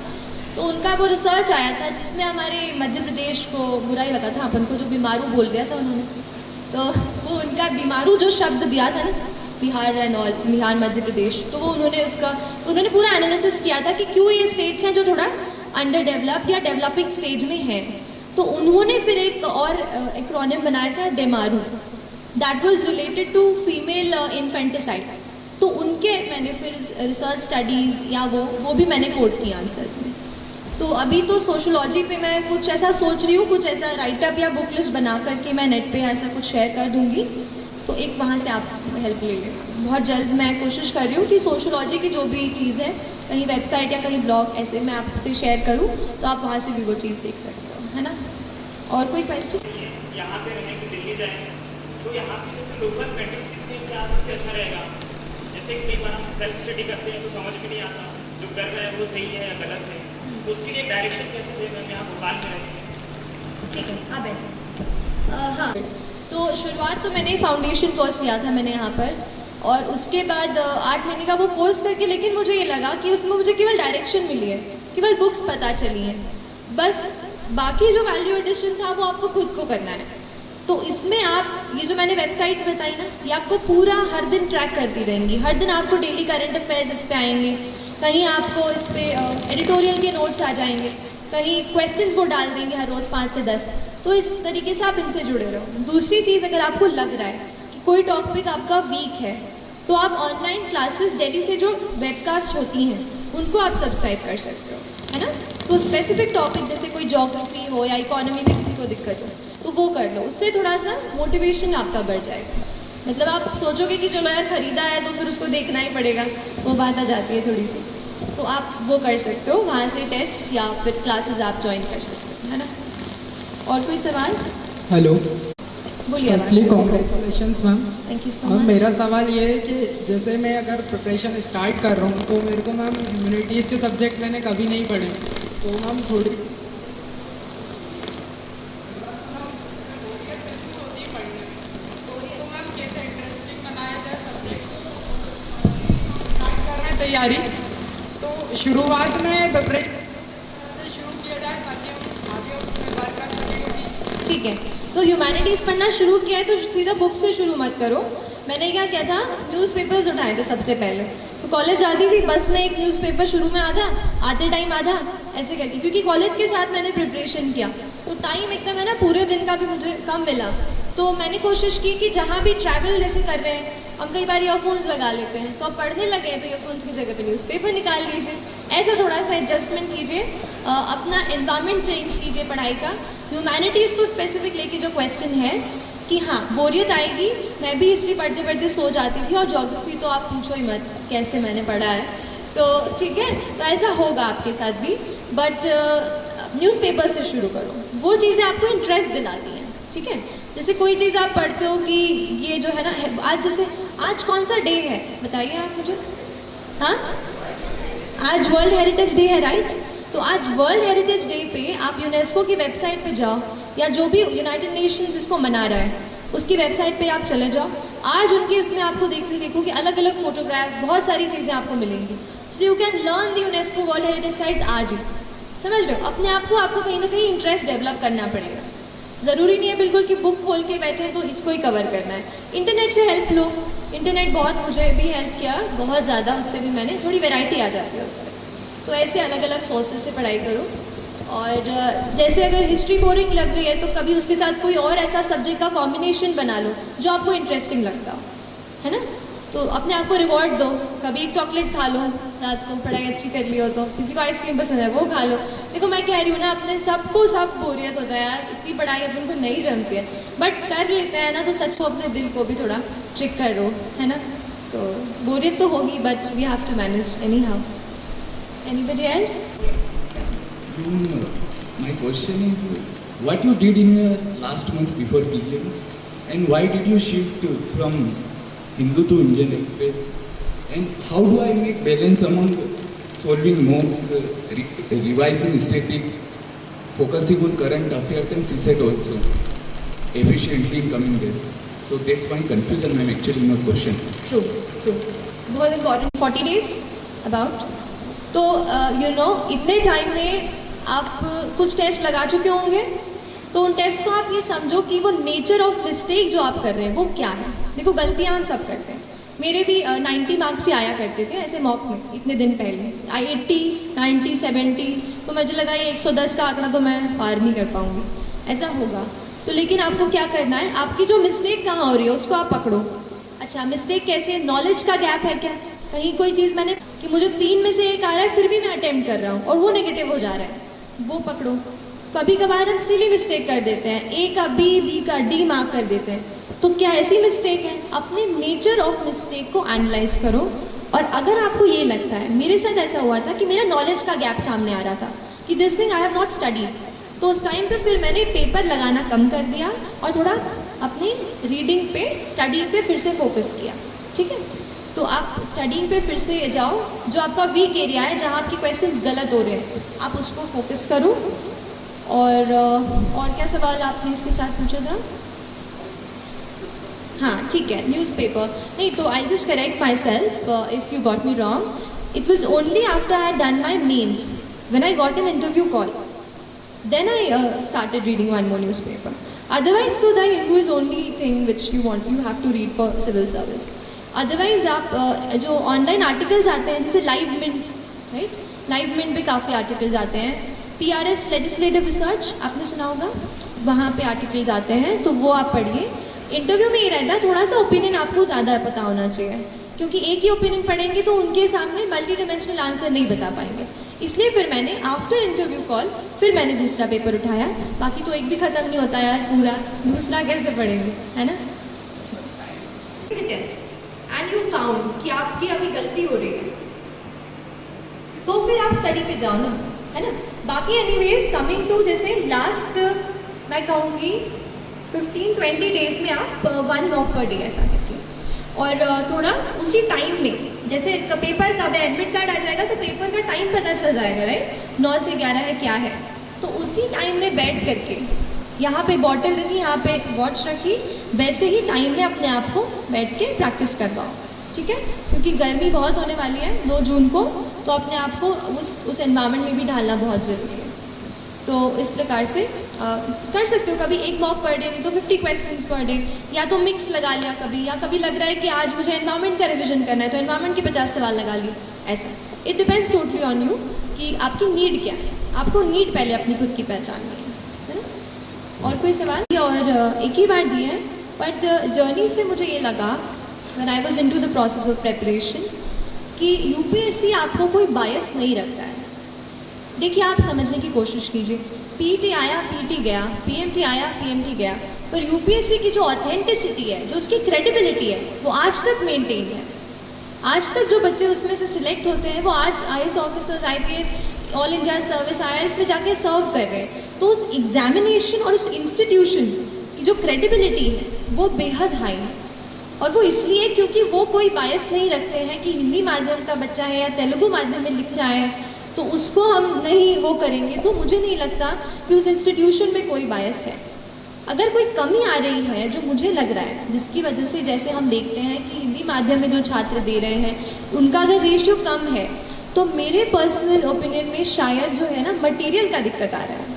[SPEAKER 2] तो उनका वो रिसर्च आया था जिसमें हमारे मध्य प्रदेश को बुरा ही लगा था, अपन को जो बीमारू बोल दिया था उन्होंने। तो वो उनका बीमारू जो शब्द दिया था ना, बिहार एंड ऑल, बिहार मध्य प्रदेश, तो वो उन्होंने पूरा एनालिसिस किया था कि क्यों ये स्टेट्स हैं जो थोड़ा अंडर डेवलप्ड या डेवलपिंग स्टेज में हैं। तो उन्होंने फिर एक और एक्रोनिम बनाया था, डेमारू, that was related to female infanticide. तो उनके मैंने फिर रिसर्च स्टडीज़ या वो भी मैंने कोट किया आंसर्स में। तो अभी तो सोशोलॉजी पे मैं कुछ ऐसा सोच रही हूँ, कुछ ऐसा राइटअप या बुक लिस्ट बना करके मैं नेट पे ऐसा कुछ शेयर कर दूँगी, तो एक वहाँ से आप हेल्प ले लेना। बहुत जल्द मैं कोशिश कर रही हूँ कि सोशोलॉजी की जो भी चीज़ है, कहीं वेबसाइट या कहीं ब्लॉग ऐसे मैं आपसे शेयर करूँ, तो आप वहाँ से भी वो चीज़ देख सकते हो, है ना। और कोई क्वेश्चन?
[SPEAKER 10] यहाँ पे रहें कि दिल्ली जाएँ, तो यहाँ पे जैसे लोकल मैट्रिक्स में क्या सबसे अच्छा रहेगा? जैसे कई बार हम सेल्फ स्टडी करते हैं तो समझ में नहीं आता जो कर रहे हैं वो सही है या गलत है, तो उसके लिए डायरेक्शन कैसे देना? हम यहाँ भोपाल में रहते हैं।
[SPEAKER 2] ठीक है, आप बैठे। हाँ, तो शुरुआत तो मैंने फाउंडेशन कोर्स किया था मैंने यहाँ पर, और उसके बाद 8 महीने का वो कोर्स करके, लेकिन मुझे ये लगा कि उसमें मुझे केवल डायरेक्शन मिली है, केवल बुक्स पता चली हैं, बस बाकी जो वैल्यू एडिशन था वो आपको खुद को करना है। तो इसमें आप ये जो मैंने वेबसाइट्स बताई ना, ये आपको पूरा हर दिन ट्रैक करती रहेंगी। हर दिन आपको डेली करंट अफेयर्स इस पे आएंगे, कहीं आपको इस पे एडिटोरियल के नोट्स आ जाएंगे, कहीं क्वेश्चंस वो डाल देंगे हर रोज़ 5 से 10। तो इस तरीके से आप इनसे जुड़े रहो। दूसरी चीज़, अगर आपको लग रहा है कि कोई टॉपिक आपका वीक है, तो आप ऑनलाइन क्लासेस दिल्ली से जो वेबकास्ट होती हैं उनको आप सब्सक्राइब कर सकते हो, है ना। तो स्पेसिफिक टॉपिक जैसे कोई ज्योग्राफी हो या इकोनॉमी में किसी को दिक्कत हो तो वो कर लो, उससे थोड़ा सा मोटिवेशन आपका बढ़ जाएगा। मतलब आप सोचोगे कि चलो यार ख़रीदा है तो फिर उसको देखना ही पड़ेगा, वो बात आ जाती है थोड़ी सी। तो आप वो कर सकते हो, वहाँ से टेस्ट या फिर क्लासेस आप ज्वाइन कर सकते हो, है ना। और कोई सवाल?
[SPEAKER 4] हेलो,
[SPEAKER 2] बोलिए।
[SPEAKER 4] Firstly congratulations ma'am.
[SPEAKER 2] Thank you so
[SPEAKER 4] ma'am,
[SPEAKER 2] much.
[SPEAKER 4] मेरा सवाल ये है कि जैसे मैं अगर प्रिपरेशन स्टार्ट कर रहा हूँ तो मेरे को मैम ह्यूमैनिटीज़ के सब्जेक्ट मैंने कभी नहीं पढ़े, तो मैम थोड़ी तैयारी, तो शुरुआत में प्रिपरेशन से शुरू किया जाए ताकि हम आगे उसमें वर्क कर सकें।
[SPEAKER 2] ठीक है, तो ह्यूमैनिटीज़ पढ़ना शुरू किया है तो सीधा बुक से शुरू मत करो। मैंने क्या किया था, न्यूज़पेपर्स उठाए थे सबसे पहले। तो कॉलेज जाती थी, बस में एक न्यूज़पेपर शुरू में आधा, आते टाइम आधा, ऐसे करके, क्योंकि कॉलेज के साथ मैंने प्रिपरेशन किया तो टाइम एकदम है ना पूरे दिन का भी मुझे कम मिला। तो मैंने कोशिश की कि जहाँ भी ट्रैवल जैसे कर रहे हैं, हम कई बार ईयरफोन्स लगा लेते हैं, तो अब पढ़ने लगे हैं तो ईयरफोन्स की जगह पे न्यूज़पेपर निकाल लीजिए, ऐसा थोड़ा सा एडजस्टमेंट कीजिए, अपना एनवायरनमेंट चेंज कीजिए पढ़ाई का। ह्यूमैनिटीज़ को स्पेसिफिक लेके जो क्वेश्चन है कि हाँ बोरियत आएगी, मैं भी हिस्ट्री पढ़ते पढ़ते सो जाती थी, और ज्योग्राफी तो आप पूछो ही मत कैसे मैंने पढ़ा है, तो ठीक है, तो ऐसा होगा आपके साथ भी। बट न्यूज़पेपर से शुरू करो, वो चीज़ें आपको इंटरेस्ट दिलाती हैं, ठीक है। जैसे कोई चीज़ आप पढ़ते हो कि ये जो है ना, आज जैसे आज कौन सा डे है बताइए आप मुझे। हाँ, आज वर्ल्ड हेरिटेज डे है, राइट। तो आज वर्ल्ड हेरिटेज डे पे आप यूनेस्को की वेबसाइट पे जाओ, या जो भी यूनाइटेड नेशंस इसको मना रहा है उसकी वेबसाइट पे आप चले जाओ। आज उनके उसमें आपको देखो कि अलग अलग फोटोग्राफ्स, बहुत सारी चीज़ें आपको मिलेंगी। सो you can learn the UNESCO world heritage sites आज ही, समझ रहे हो। अपने आप को आपको कहीं ना कहीं इंटरेस्ट डेवलप करना पड़ेगा। ज़रूरी नहीं है बिल्कुल कि बुक खोल के बैठे तो इसको ही कवर करना है। इंटरनेट से हेल्प लो, इंटरनेट बहुत मुझे भी हेल्प किया, बहुत ज़्यादा, उससे भी मैंने थोड़ी वैरायटी आ जाती है उससे। तो ऐसे अलग अलग सोर्सेज से पढ़ाई करो। और जैसे अगर हिस्ट्री बोरिंग लग रही है तो कभी उसके साथ कोई और ऐसा सब्जेक्ट का कॉम्बिनेशन बना लो जो आपको इंटरेस्टिंग लगता हो, है ना। तो अपने आप को रिवॉर्ड दो, कभी एक चॉकलेट खा लो रात को, पढ़ाई अच्छी कर ली हो तो। किसी को आइसक्रीम पसंद है वो खा लो। देखो मैं कह रही हूँ ना, अपने सबको सब बोरियत होता है यार, इतनी पढ़ाई अपन को नहीं जमती है, बट कर लेते हैं ना, तो सच को अपने दिल को भी थोड़ा ट्रिक करो, है ना। तो बोरियत तो होगी, but we have to manage anyhow. Anybody else?
[SPEAKER 11] My question is, what you did in your last month before prelims, and why did you shift from Hindu to Indian Express, and how do I make balance among solving mocks, revising static, focusing on current affairs and CSET also efficiently in coming days? So that's my confusion, ma'am, actually in your question.
[SPEAKER 2] True. बहुत important 40 days about. तो you know, इतने time में आप कुछ test लगा चुके होंगे, तो उन टेस्ट को आप ये समझो कि वो नेचर ऑफ मिस्टेक जो आप कर रहे हैं वो क्या है। देखो गलतियाँ हम सब करते हैं, मेरे भी 90 मार्क्स ही आया करते थे ऐसे मॉक में इतने दिन पहले, 80, 90, 70, तो मुझे लगा ये 110 का आंकड़ा तो मैं पार नहीं कर पाऊँगी, ऐसा होगा। तो लेकिन आपको क्या करना है, आपकी जो मिस्टेक कहाँ हो रही है उसको आप पकड़ो। अच्छा मिस्टेक कैसे, नॉलेज का गैप है क्या, कहीं कोई चीज़ मैंने कि मुझे 3 में से 1 आ रहा है फिर भी मैं अटेम्प्ट कर रहा हूँ और वो नेगेटिव हो जा रहा है, वो पकड़ो। कभी कभार हम सिली मिस्टेक कर देते हैं, ए का बी का डी मार्क कर देते हैं, तो क्या ऐसी मिस्टेक है? अपने नेचर ऑफ मिस्टेक को एनालाइज करो। और अगर आपको ये लगता है, मेरे साथ ऐसा हुआ था कि मेरा नॉलेज का गैप सामने आ रहा था कि this thing I have not studied, तो उस टाइम पे फिर मैंने पेपर लगाना कम कर दिया और थोड़ा अपनी रीडिंग पे, स्टडिंग पे फिर से फोकस किया। ठीक है, तो आप स्टडिंग पे फिर से जाओ, जो आपका वीक एरिया है, जहाँ आपके क्वेश्चंस गलत हो रहे हैं, आप उसको फोकस करो। और क्या सवाल आपने इसके साथ पूछा था? हाँ ठीक है, न्यूज़पेपर नहीं, तो I just correct myself if you got me wrong. It was only after I had done my mains when I got an interview call, then I started reading one more newspaper. Otherwise, so the Hindu is only thing which you have to read for civil service. Otherwise, आप जो online articles आते हैं, जैसे Livemint, right, Livemint पे काफ़ी articles आते हैं। PRS legislative research आपने सुना होगा, वहाँ पे आर्टिकल्स आते हैं, तो वो आप पढ़िए। इंटरव्यू में ये रहता है, थोड़ा सा ओपिनियन आपको ज़्यादा पता होना चाहिए, क्योंकि एक ही ओपिनियन पढ़ेंगे तो उनके सामने मल्टी डिमेंशनल आंसर नहीं बता पाएंगे। इसलिए फिर मैंने आफ्टर इंटरव्यू कॉल फिर मैंने दूसरा पेपर उठाया। बाकी तो एक भी ख़त्म नहीं होता यार पूरा, दूसरा कैसे पढ़ेंगे, है ना। टेस्ट एंड यू फाउंड कि आपकी अभी गलती हो रही है, तो फिर आप स्टडी पे जाओ ना, है ना। बाकी एनीवेज कमिंग टू, जैसे लास्ट मैं कहूँगी 15-20 डेज में आप 1 वॉक पर डे ऐसा करिए, और थोड़ा उसी टाइम में, जैसे पेपर कब है, एडमिट कार्ड आ जाएगा तो पेपर का टाइम पता चल जाएगा, राइट, 9 से 11 है क्या है, तो उसी टाइम में बैठ करके यहाँ पे बॉटल रखी, यहाँ पे वॉच रखी, वैसे ही टाइम में अपने आप को बैठ के प्रैक्टिस करवाओ। ठीक है, क्योंकि गर्मी बहुत होने वाली है 2 जून को, तो अपने आप को उस एनवायरनमेंट में भी ढालना बहुत ज़रूरी है। तो इस प्रकार से कर सकते हो, कभी 1 वॉक पर डे, नहीं तो 50 क्वेश्चंस पर डे, या तो मिक्स लगा लिया कभी, या कभी लग रहा है कि आज मुझे एनवायरनमेंट का रिवीजन करना है तो एनवायरनमेंट के 50 सवाल लगा लिए, ऐसा। It depends totally on you कि आपकी नीड क्या है, आपको नीड पहले अपनी खुद की पहचाननी है ना। और कोई सवाल? और एक ही बार दिए हैं, बट जर्नी से मुझे ये लगा when I was into the process of preparation कि यूपीएससी आपको कोई बायस नहीं रखता है। देखिए, आप समझने की कोशिश कीजिए, पीटी आया, पीटी गया, पीएमटी आया, पीएमटी गया, पर यूपीएससी की जो ऑथेंटिसिटी है, जो उसकी क्रेडिबिलिटी है, वो आज तक मेंटेन है। आज तक जो बच्चे उसमें से सिलेक्ट होते हैं वो आज IAS officers, IPS, all India service, IRS में जाके सर्व कर रहे हैं। तो उस एग्जामिनेशन और उस इंस्टीट्यूशन की जो क्रेडिबिलिटी है वो बेहद हाई है, और वो इसलिए क्योंकि वो कोई बायस नहीं रखते हैं कि हिंदी माध्यम का बच्चा है या तेलुगु माध्यम में लिख रहा है तो उसको हम नहीं वो करेंगे। तो मुझे नहीं लगता कि उस इंस्टीट्यूशन में कोई बायस है। अगर कोई कमी आ रही है, जो मुझे लग रहा है, जिसकी वजह से जैसे हम देखते हैं कि हिंदी माध्यम में जो छात्र दे रहे हैं उनका अगर रेशियो कम है, तो मेरे पर्सनल ओपिनियन में शायद जो है ना मटेरियल का दिक्कत आ रहा है।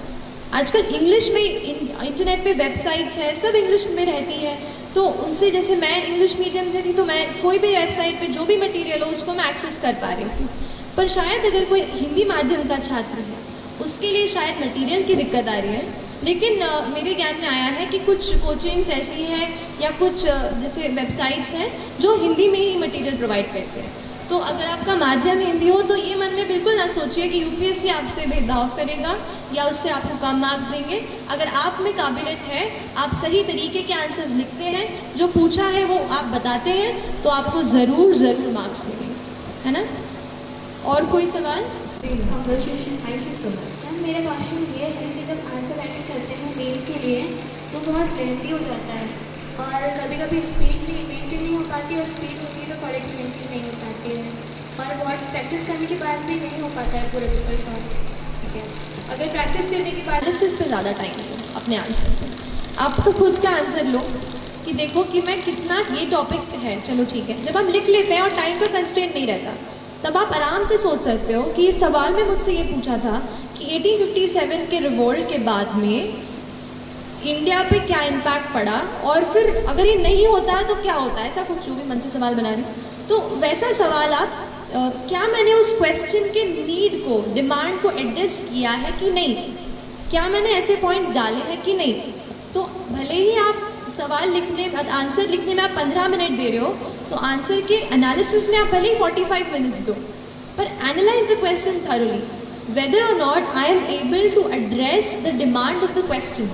[SPEAKER 2] आजकल इंग्लिश में इंटरनेट पे वेबसाइट्स हैं, सब इंग्लिश में रहती है, तो उनसे, जैसे मैं इंग्लिश मीडियम से थी तो मैं कोई भी वेबसाइट पे जो भी मटेरियल हो उसको मैं एक्सेस कर पा रही थी। पर शायद अगर कोई हिंदी माध्यम का छात्र है उसके लिए शायद मटेरियल की दिक्कत आ रही है। लेकिन मेरे ज्ञान में आया है कि कुछ कोचिंग्स ऐसी हैं या कुछ जैसे वेबसाइट्स हैं जो हिंदी में ही मटेरियल प्रोवाइड करते हैं। तो अगर आपका माध्यम हिंदी हो तो ये मन में बिल्कुल ना सोचिए कि यूपीएससी आपसे भेदभाव करेगा या उससे आपको कम मार्क्स देंगे। अगर आप में काबिलियत है, आप सही तरीके के आंसर्स लिखते हैं, जो पूछा है वो आप बताते हैं, तो आपको ज़रूर मार्क्स मिलेंगे, है ना। और कोई सवाल?
[SPEAKER 12] Thank you so much. Ma'am, मेरा क्वेश्चन ये है कि जब आंसर राइटिंग करते हैं मेंस के लिए तो बहुत लेंथी हो जाता है, और कभी कभी स्पीड भी मेंटेन नहीं हो पाती, और स्पीड होती है तो क्वालिटी मेंटेन नहीं हो पाती है, और बहुत प्रैक्टिस करने के बाद भी नहीं हो पाता है पूरे पेपर सॉल्व। ठीक है, अगर प्रैक्टिस करने के बाद
[SPEAKER 2] एनालिसिस पे ज़्यादा टाइम दो अपने आंसर पे। आप तो खुद का आंसर लो कि देखो कि मैं कितना, ये टॉपिक है, चलो ठीक है। जब हम लिख लेते हैं और टाइम का कंस्ट्रेंट नहीं रहता, तब आप आराम से सोच सकते हो कि इस सवाल में मुझसे ये पूछा था कि 1857 के रिवोल्ट के बाद में इंडिया पे क्या इम्पैक्ट पड़ा, और फिर अगर ये नहीं होता तो क्या होता है, ऐसा कुछ जो भी मन से सवाल बना रहे हो। तो वैसा सवाल आप क्या मैंने उस क्वेश्चन के नीड को, डिमांड को एड्रेस किया है कि नहीं, क्या मैंने ऐसे पॉइंट्स डाले हैं कि नहीं। तो भले ही आप सवाल लिखने, आंसर लिखने में आप 15 मिनट दे रहे हो, तो आंसर के एनालिसिस में आप भले ही 45 मिनट्स दो, पर analyse the question thoroughly whether और not I am able to address the demand of the question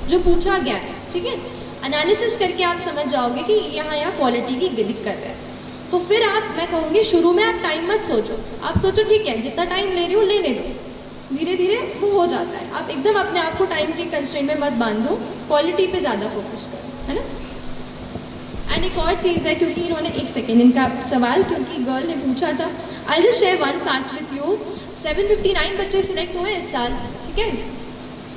[SPEAKER 2] जो पूछा गया है। ठीक है, एनालिसिस करके आप समझ जाओगे कि यहाँ क्वालिटी की दिक्कत है। तो फिर आप, मैं कहूँगी शुरू में आप टाइम मत सोचो, आप सोचो ठीक है जितना टाइम ले रही हो लेने दो, धीरे धीरे वो हो जाता है। आप एकदम अपने आप को टाइम के कंस्ट्रेंट में मत बांधो, क्वालिटी पे ज़्यादा फोकस करो, है ना। एंड एक और चीज़ है, क्योंकि इन्होंने एक सेकेंड इनका सवाल क्योंकि गर्ल ने पूछा था, I just share one fact with you. 759 बच्चे सिलेक्ट हुए इस साल, ठीक है,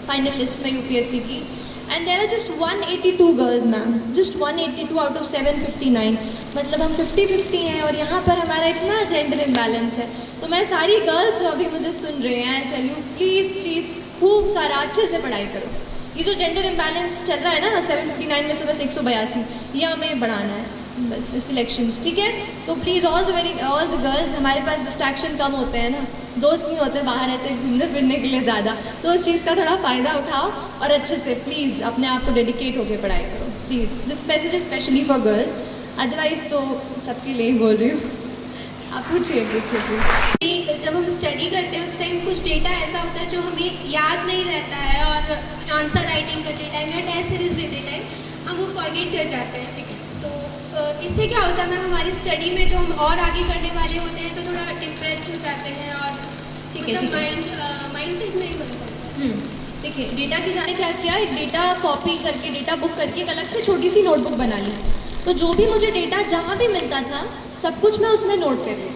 [SPEAKER 2] फाइनल लिस्ट में यूपीएससी की। And there are just 182 girls ma'am, just 182 out of 759। मतलब हम 50-50 हैं और यहाँ पर हमारा इतना जेंडर इम्बैलेंस है। तो मैं सारी गर्ल्स जो अभी मुझे सुन रहे हैं, टेल यू प्लीज़ प्लीज़ खूब सारा अच्छे से पढ़ाई करो। ये जो जेंडर इम्बैलेंस चल रहा है ना 759 में से बस 182, ये हमें बढ़ाना है बस सिलेक्शंस, ठीक है। तो प्लीज़ ऑल द गर्ल्स, हमारे पास डिस्ट्रैक्शन कम होते हैं ना, दोस्त नहीं होते बाहर ऐसे घूमने फिरने के लिए ज़्यादा, तो उस चीज़ का थोड़ा फ़ायदा उठाओ और अच्छे से प्लीज़ अपने आप को डेडिकेट होकर पढ़ाई करो please. This message is specially for girls, otherwise तो सबके लिए ही बोल रही हूँ। आप पूछिए प्लीज़।
[SPEAKER 12] जब हम स्टडी करते हैं उस टाइम कुछ डेटा ऐसा होता है जो हमें याद नहीं रहता है, और आंसर राइटिंग करते टाइम या टेस्ट सीरीज देते टाइम हम वो फॉरगेट कर जाते हैं, ठीक है। तो इससे क्या होता है मैम, हमारी स्टडी में जो हम और आगे करने वाले होते हैं तो थोड़ा डिप्रेस्ड हो जाते हैं और माइंड सेट नहीं बनता।
[SPEAKER 2] देखिए डेटा की जाने क्या किया, एक डेटा कॉपी करके, डेटा बुक करके एक अलग से छोटी सी नोटबुक बना ली। तो जो भी मुझे डेटा जहाँ भी मिलता था सब कुछ मैं उसमें नोट कर ली।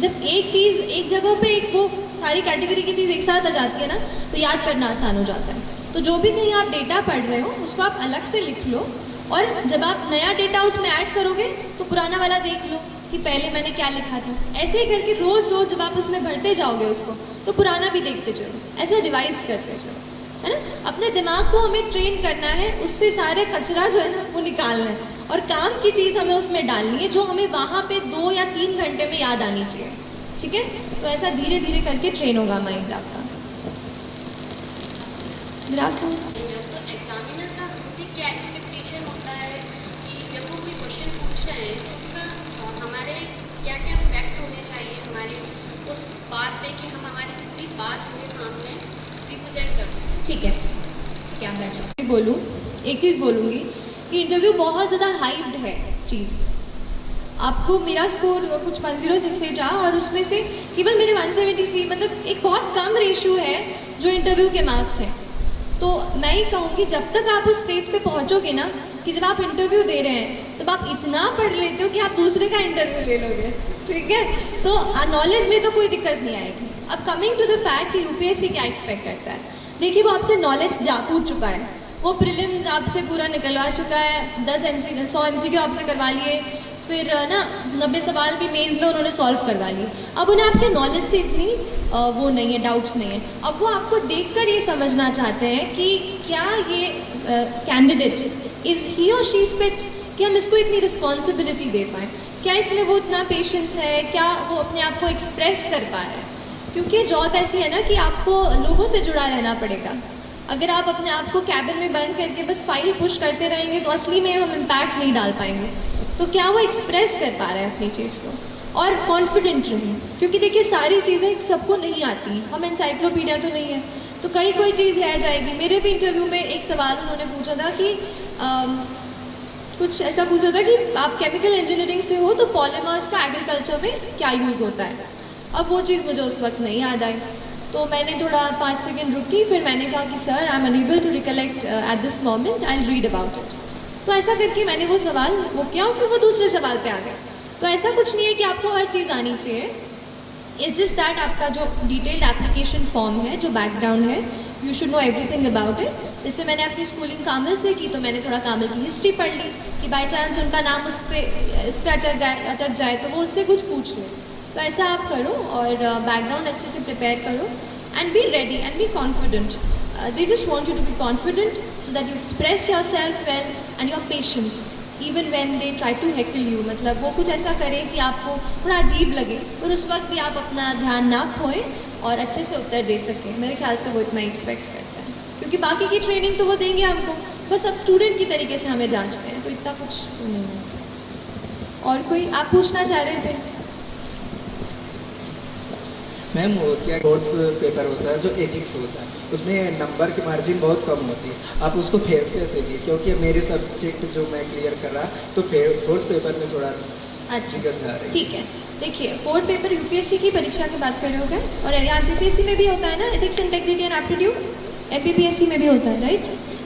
[SPEAKER 2] जब एक चीज़ एक जगह पे एक वो सारी कैटेगरी की चीज़ एक साथ आ जाती है ना, तो याद करना आसान हो जाता है। तो जो भी कहीं आप डेटा पढ़ रहे हो उसको आप अलग से लिख लो, और जब आप नया डेटा उसमें ऐड करोगे तो पुराना वाला देख लो कि पहले मैंने क्या लिखा था। ऐसे ही करके रोज़ रोज़ जब आप उसमें भरते जाओगे उसको, तो पुराना भी देखते चलो, ऐसे रिवाइज करते चलो, है ना। अपने दिमाग को हमें ट्रेन करना है, उससे सारे कचरा जो है ना वो निकालना है, और काम की चीज़ हमें उसमें डालनी है जो हमें वहाँ पे 2 या 3 घंटे में याद आनी चाहिए, ठीक है। तो ऐसा धीरे धीरे करके ट्रेन होगा माइंड आपका।
[SPEAKER 13] तो एग्जामिनर का हमसे क्या एक्सपेक्टेशन होता है कि जब वो कोई क्वेश्चन पूछ रहे हैं तो उसका हमारे क्या क्या फैक्ट होने चाहिए हमारे उस बात पे कि हम हमारी पूरी बात उनके सामने रिप्रेजेंट कर सकें।
[SPEAKER 2] ठीक है, ठीक है, आप बैठ जाओ। बोलूँ एक चीज़ बोलूँगी कि इंटरव्यू बहुत ज़्यादा हाइप्ड है चीज़। आपको मेरा स्कोर कुछ 1068 रहा और उसमें से केवल मेरे 173, मतलब एक बहुत कम रेशियो है जो इंटरव्यू के मार्क्स हैं। तो मैं ही कहूँगी जब तक आप उस स्टेज पे पहुँचोगे ना कि जब आप इंटरव्यू दे रहे हैं तब आप इतना पढ़ लेते हो कि आप दूसरे का इंटरव्यू ले लोगे, ठीक है। तो नॉलेज में तो कोई दिक्कत नहीं आएगी। अब कमिंग टू द फैक्ट कि यूपीएससी क्या एक्सपेक्ट करता है, देखिए वो आपसे नॉलेज कूट चुका है, वो प्रीलिम्स आपसे पूरा निकलवा चुका है, 100 MCQ आपसे करवा लिए, फिर ना 90 सवाल भी मेंस में उन्होंने सॉल्व करवा लिए। अब उन्हें आपके नॉलेज से इतनी वो नहीं है, डाउट्स नहीं है। अब वो आपको देखकर ये समझना चाहते हैं कि क्या ये कैंडिडेट इज़ ही और शी फिट, कि हम इसको इतनी रिस्पॉन्सिबिलिटी दे पाएँ, क्या इसमें वो इतना पेशेंस है, क्या वो अपने आप को एक्सप्रेस कर पा रहे हैं। क्योंकि जॉब ऐसी है ना कि आपको लोगों से जुड़ा रहना पड़ेगा। अगर आप अपने आप को कैबिन में बंद करके बस फाइल पुश करते रहेंगे तो असली में हम इम्पैक्ट नहीं डाल पाएंगे। तो क्या वो एक्सप्रेस कर पा रहे हैं अपनी चीज़ को, और कॉन्फिडेंट रहें। क्योंकि देखिए सारी चीज़ें सबको नहीं आती, हम एनसाइक्लोपीडिया तो नहीं है, तो कोई चीज़ रह जाएगी। मेरे भी इंटरव्यू में एक सवाल उन्होंने पूछा था कि कुछ ऐसा पूछा था कि आप केमिकल इंजीनियरिंग से हो तो पॉलीमर्स का एग्रीकल्चर में क्या यूज़ होता है। अब वो चीज़ मुझे उस वक्त नहीं याद आई, तो मैंने थोड़ा 5 सेकेंड रुकी, फिर मैंने कहा कि sir I am unable to recollect at this moment, I will read about it. तो ऐसा करके मैंने वो सवाल वो किया और फिर वो दूसरे सवाल पे आ गया। तो ऐसा कुछ नहीं है कि आपको हर चीज़ आनी चाहिए, इट्स जस्ट दैट आपका जो डिटेल्ड एप्लीकेशन फॉर्म है, जो बैकग्राउंड है, you should know everything about it. जैसे मैंने अपनी स्कूलिंग कामिल से की तो मैंने थोड़ा कामिल की हिस्ट्री पढ़ ली कि बाई चांस उनका नाम इस पर अटक जाए तो वो उससे कुछ पूछ ले। तो ऐसा आप करो और बैकग्राउंड अच्छे से प्रिपेयर करो and be ready and be confident. They just want you to be confident so that you express yourself well and you're patient even when they try to heckle you। मतलब वो कुछ ऐसा करें कि आपको थोड़ा अजीब लगे और उस वक्त भी आप अपना ध्यान ना खोएं और अच्छे से उत्तर दे सकें। मेरे ख्याल से वो इतना एक्सपेक्ट करता है, क्योंकि बाकी की ट्रेनिंग तो वो देंगे हमको, बस अब स्टूडेंट की तरीके से हमें जांचते हैं, तो इतना कुछ तो नहीं है इसमें। और कोई आप पूछना चाह रहे थे?
[SPEAKER 7] मैम वो क्या कोर्स पेपर होता है जो एथिक्स होता है, उसमें नंबर की मार्जिन बहुत कम होती है, आप उसको फेस कैसे किए? क्योंकि मेरे सब्जेक्ट जो मैं क्लियर कर रहा तो फोर्थ पेपर में थोड़ा
[SPEAKER 2] अच्छा
[SPEAKER 7] दिक्कत जा रही है।
[SPEAKER 2] ठीक है, देखिए 4th पेपर यूपीएससी की परीक्षा की बात कर रहे हो क्या? और यहाँ एमपीपीएससी में भी होता है ना, ethics integrity and aptitude, MPPSC में भी होता है,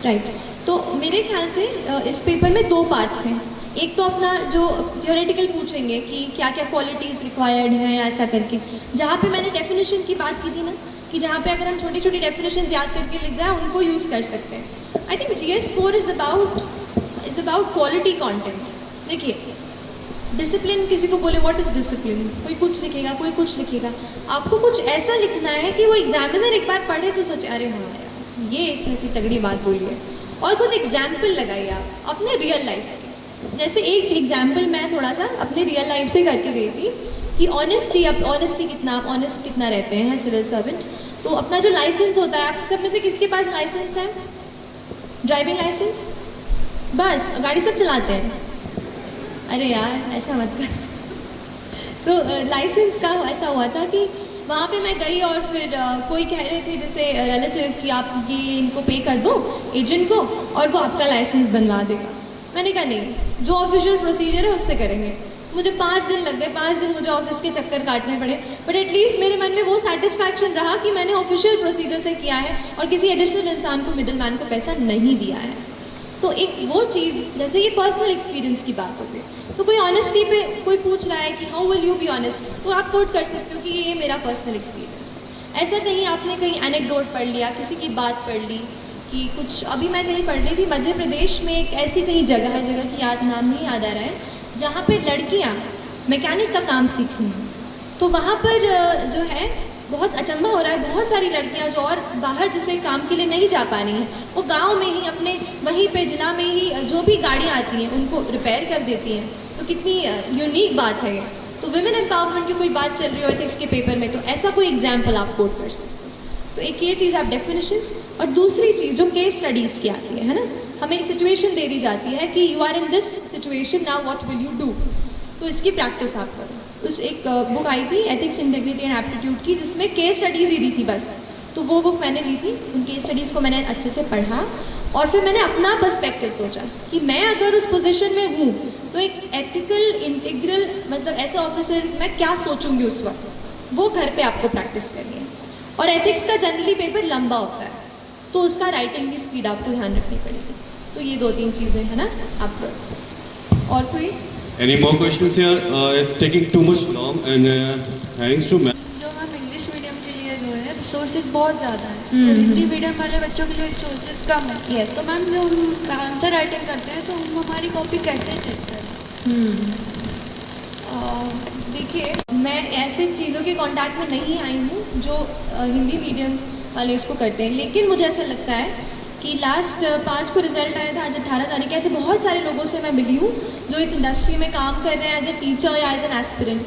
[SPEAKER 2] राइट। तो मेरे ख्याल से इस पेपर में 2 पार्ट्स हैं। एक तो अपना जो थियोरेटिकल पूछेंगे कि क्या क्या क्वालिटीज़ रिक्वायर्ड हैं ऐसा करके, जहाँ पे मैंने डेफिनेशन की बात की थी ना, कि जहाँ पे अगर हम छोटी छोटी डेफिनेशन याद करके लिख जाए उनको यूज़ कर सकते हैं। I think GS4 is about quality content. देखिए डिसिप्लिन, किसी को बोले व्हाट इज़ डिसिप्लिन, कोई कुछ लिखेगा, कोई कुछ लिखेगा। आपको कुछ ऐसा लिखना है कि वो एग्जामिनर एक बार पढ़े तो सोचे अरे हाँ यार ये इसने की तगड़ी बात बोली है। और कुछ एग्जाम्पल लगाइए आप अपने रियल लाइफ के। जैसे एक एग्जाम्पल मैं थोड़ा सा अपने रियल लाइफ से करके गई थी कि ऑनेस्टी, आप ऑनेस्टी कितना, आप ऑनेस्ट कितना रहते हैं सिविल सर्वेंट। तो अपना जो लाइसेंस होता है, आप सब में से किसके पास लाइसेंस है? ड्राइविंग लाइसेंस, बस गाड़ी सब चलाते हैं। अरे यार ऐसा मत कर। तो लाइसेंस का ऐसा हुआ था कि वहाँ पे मैं गई और फिर कोई कह रहे थे जैसे रिलेटिव कि आप ये इनको पे कर दो एजेंट को और वो आपका लाइसेंस बनवा देगा। मैंने कहा नहीं, जो ऑफिशियल प्रोसीजर है उससे करेंगे। मुझे 5 दिन लग गए, 5 दिन मुझे ऑफिस के चक्कर काटने पड़े, बट एटलीस्ट मेरे मन में वो सेटिस्फैक्शन रहा कि मैंने ऑफिशियल प्रोसीजर से किया है और किसी एडिशनल इंसान को, मिडिल मैन को पैसा नहीं दिया है। तो एक वो चीज़, जैसे ये पर्सनल एक्सपीरियंस की बात होती है, तो कोई ऑनेस्टी पे कोई पूछ रहा है कि how will you be honest, तो आप कोट कर सकते हो कि ये मेरा पर्सनल एक्सपीरियंस है। ऐसा कहीं आपने कहीं एनेक्डोट पढ़ लिया, किसी की बात पढ़ ली कि कुछ, अभी मैं कहीं पढ़ रही थी मध्य प्रदेश में एक ऐसी कहीं जगह है, जगह की नाम नहीं याद आ रहा है, जहाँ पर लड़कियाँ मैकेनिक का काम सीख रही हैं। तो वहाँ पर जो है बहुत अचंभा हो रहा है, बहुत सारी लड़कियां जो और बाहर जैसे काम के लिए नहीं जा पा रही हैं, वो गांव में ही अपने वहीं पे जिला में ही जो भी गाड़ियां आती हैं उनको रिपेयर कर देती हैं। तो कितनी यूनिक बात है ये। तो विमेन एम्पावरमेंट की कोई बात चल रही हो एथिक्स के पेपर में, तो ऐसा कोई एग्जाम्पल आप कोट कर सकते हो। तो एक ये चीज़ आप डेफिनेशंस, और दूसरी चीज़ जो केस स्टडीज़ की आती है ना, हमें सिचुएशन दे दी जाती है कि you are in this situation, now what will you do. तो इसकी प्रैक्टिस आप करो। उस एक बुक आई थी एथिक्स इंटेग्रिटी एंड एप्टीट्यूड की, जिसमें केस स्टडीज़ ही दी थी बस। तो वो बुक मैंने ली थी, उन केस स्टडीज़ को मैंने अच्छे से पढ़ा और फिर मैंने अपना पर्सपेक्टिव सोचा कि मैं अगर उस पोजीशन में हूँ तो एक एथिकल इंटीग्रल मतलब ऐसा ऑफिसर मैं क्या सोचूंगी उस वक्त, वो घर पे आपको प्रैक्टिस करनी है। और एथिक्स का जनरली पेपर लंबा होता है, तो उसका राइटिंग की स्पीड आपको ध्यान रखनी पड़ेगी। तो ये 2-3 चीज़ें हैं ना आप। और कोई
[SPEAKER 14] Any more questions here? It's taking too much long and thanks to
[SPEAKER 15] जो मैम इंग्लिश मीडियम के लिए जो है रिसोर्सेज बहुत ज़्यादा है, तो हिंदी मीडियम वाले बच्चों के लिए रिसोर्सेज कम है।
[SPEAKER 2] Yes.
[SPEAKER 15] तो मैम जो हम आंसर राइटिंग करते हैं तो हम हमारी कॉपी कैसे चेक करें?
[SPEAKER 2] देखिए मैं ऐसे चीज़ों के कांटेक्ट में नहीं आई हूँ जो हिंदी मीडियम वाले उसको करते हैं, लेकिन मुझे ऐसा लगता है कि लास्ट 5 को रिजल्ट आया था, आज 18 तारीख। ऐसे बहुत सारे लोगों से मैं मिली हूँ जो इस इंडस्ट्री में काम कर रहे हैं एज ए टीचर या एज एन एस्पिरेंट।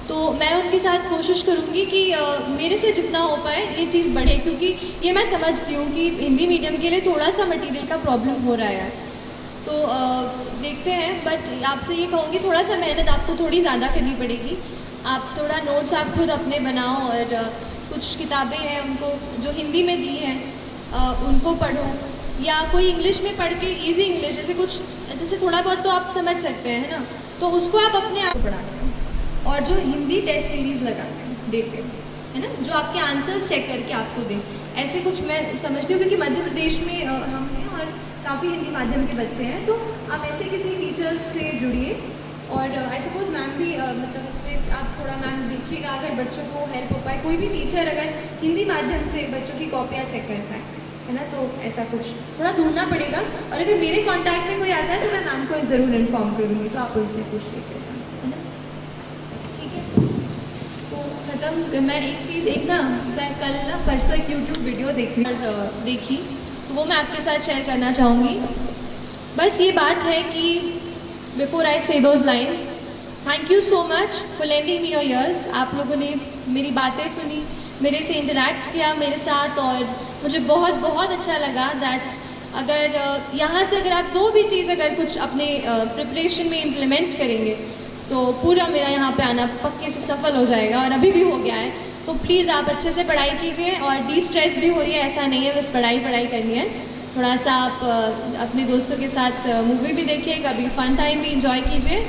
[SPEAKER 2] तो मैं उनके साथ कोशिश करूँगी कि मेरे से जितना हो पाए ये चीज़ बढ़े, क्योंकि ये मैं समझती हूँ कि हिंदी मीडियम के लिए थोड़ा सा मटेरियल का प्रॉब्लम हो रहा है। तो देखते हैं, बट आपसे ये कहूँगी थोड़ा सा मेहनत आपको थोड़ी ज़्यादा करनी पड़ेगी। आप थोड़ा नोट्स आप खुद अपने बनाओ और कुछ किताबें हैं उनको जो हिंदी में दी हैं उनको पढ़ो, या कोई इंग्लिश में पढ़ के इजी इंग्लिश जैसे थोड़ा बहुत तो आप समझ सकते हैं ना, तो उसको आप अपने आप पढ़ाते हैं। और जो हिंदी टेस्ट सीरीज़ लगाते हैं देते हैं है ना, जो आपके आंसर्स चेक करके आपको दें, ऐसे कुछ मैं समझती हूँ। क्योंकि मध्य प्रदेश में हम हैं और काफ़ी हिंदी माध्यम के बच्चे हैं, तो आप ऐसे किसी टीचर्स से जुड़िए। और आई सपोज मैम भी मतलब इस पर आप थोड़ा मैम देखिएगा, अगर बच्चों को हेल्प हो पाए, कोई भी टीचर अगर हिंदी माध्यम से बच्चों की कॉपियाँ चेक कर पाए है ना, तो ऐसा कुछ थोड़ा ढूंढना पड़ेगा। और अगर मेरे कांटेक्ट में कोई आता है तो मैं मैम को ज़रूर इन्फॉर्म करूँगी, तो आप उनसे पूछ लीजिएगा है ना, ठीक है। तो ख़त्म। मैं एक चीज़ मैं कल परसों एक यूट्यूब वीडियो देखी तो वो मैं आपके साथ शेयर करना चाहूँगी। बस ये बात है कि बिफोर आई से those lines, thank you so much for lending me your ears. आप लोगों ने मेरी बातें सुनी, मेरे से इंटरैक्ट किया मेरे साथ, और मुझे बहुत बहुत अच्छा लगा दैट अगर यहाँ से अगर आप 2 भी चीज़ अगर कुछ अपने प्रिपरेशन में इम्प्लीमेंट करेंगे तो पूरा मेरा यहाँ पे आना पक्के से सफल हो जाएगा, और अभी भी हो गया है। तो प्लीज़ आप अच्छे से पढ़ाई कीजिए और डिस्ट्रेस भी होइए, ऐसा नहीं है बस पढ़ाई करनी है। थोड़ा सा आप अपने दोस्तों के साथ मूवी भी देखिए, कभी फन टाइम भी इंजॉय कीजिए।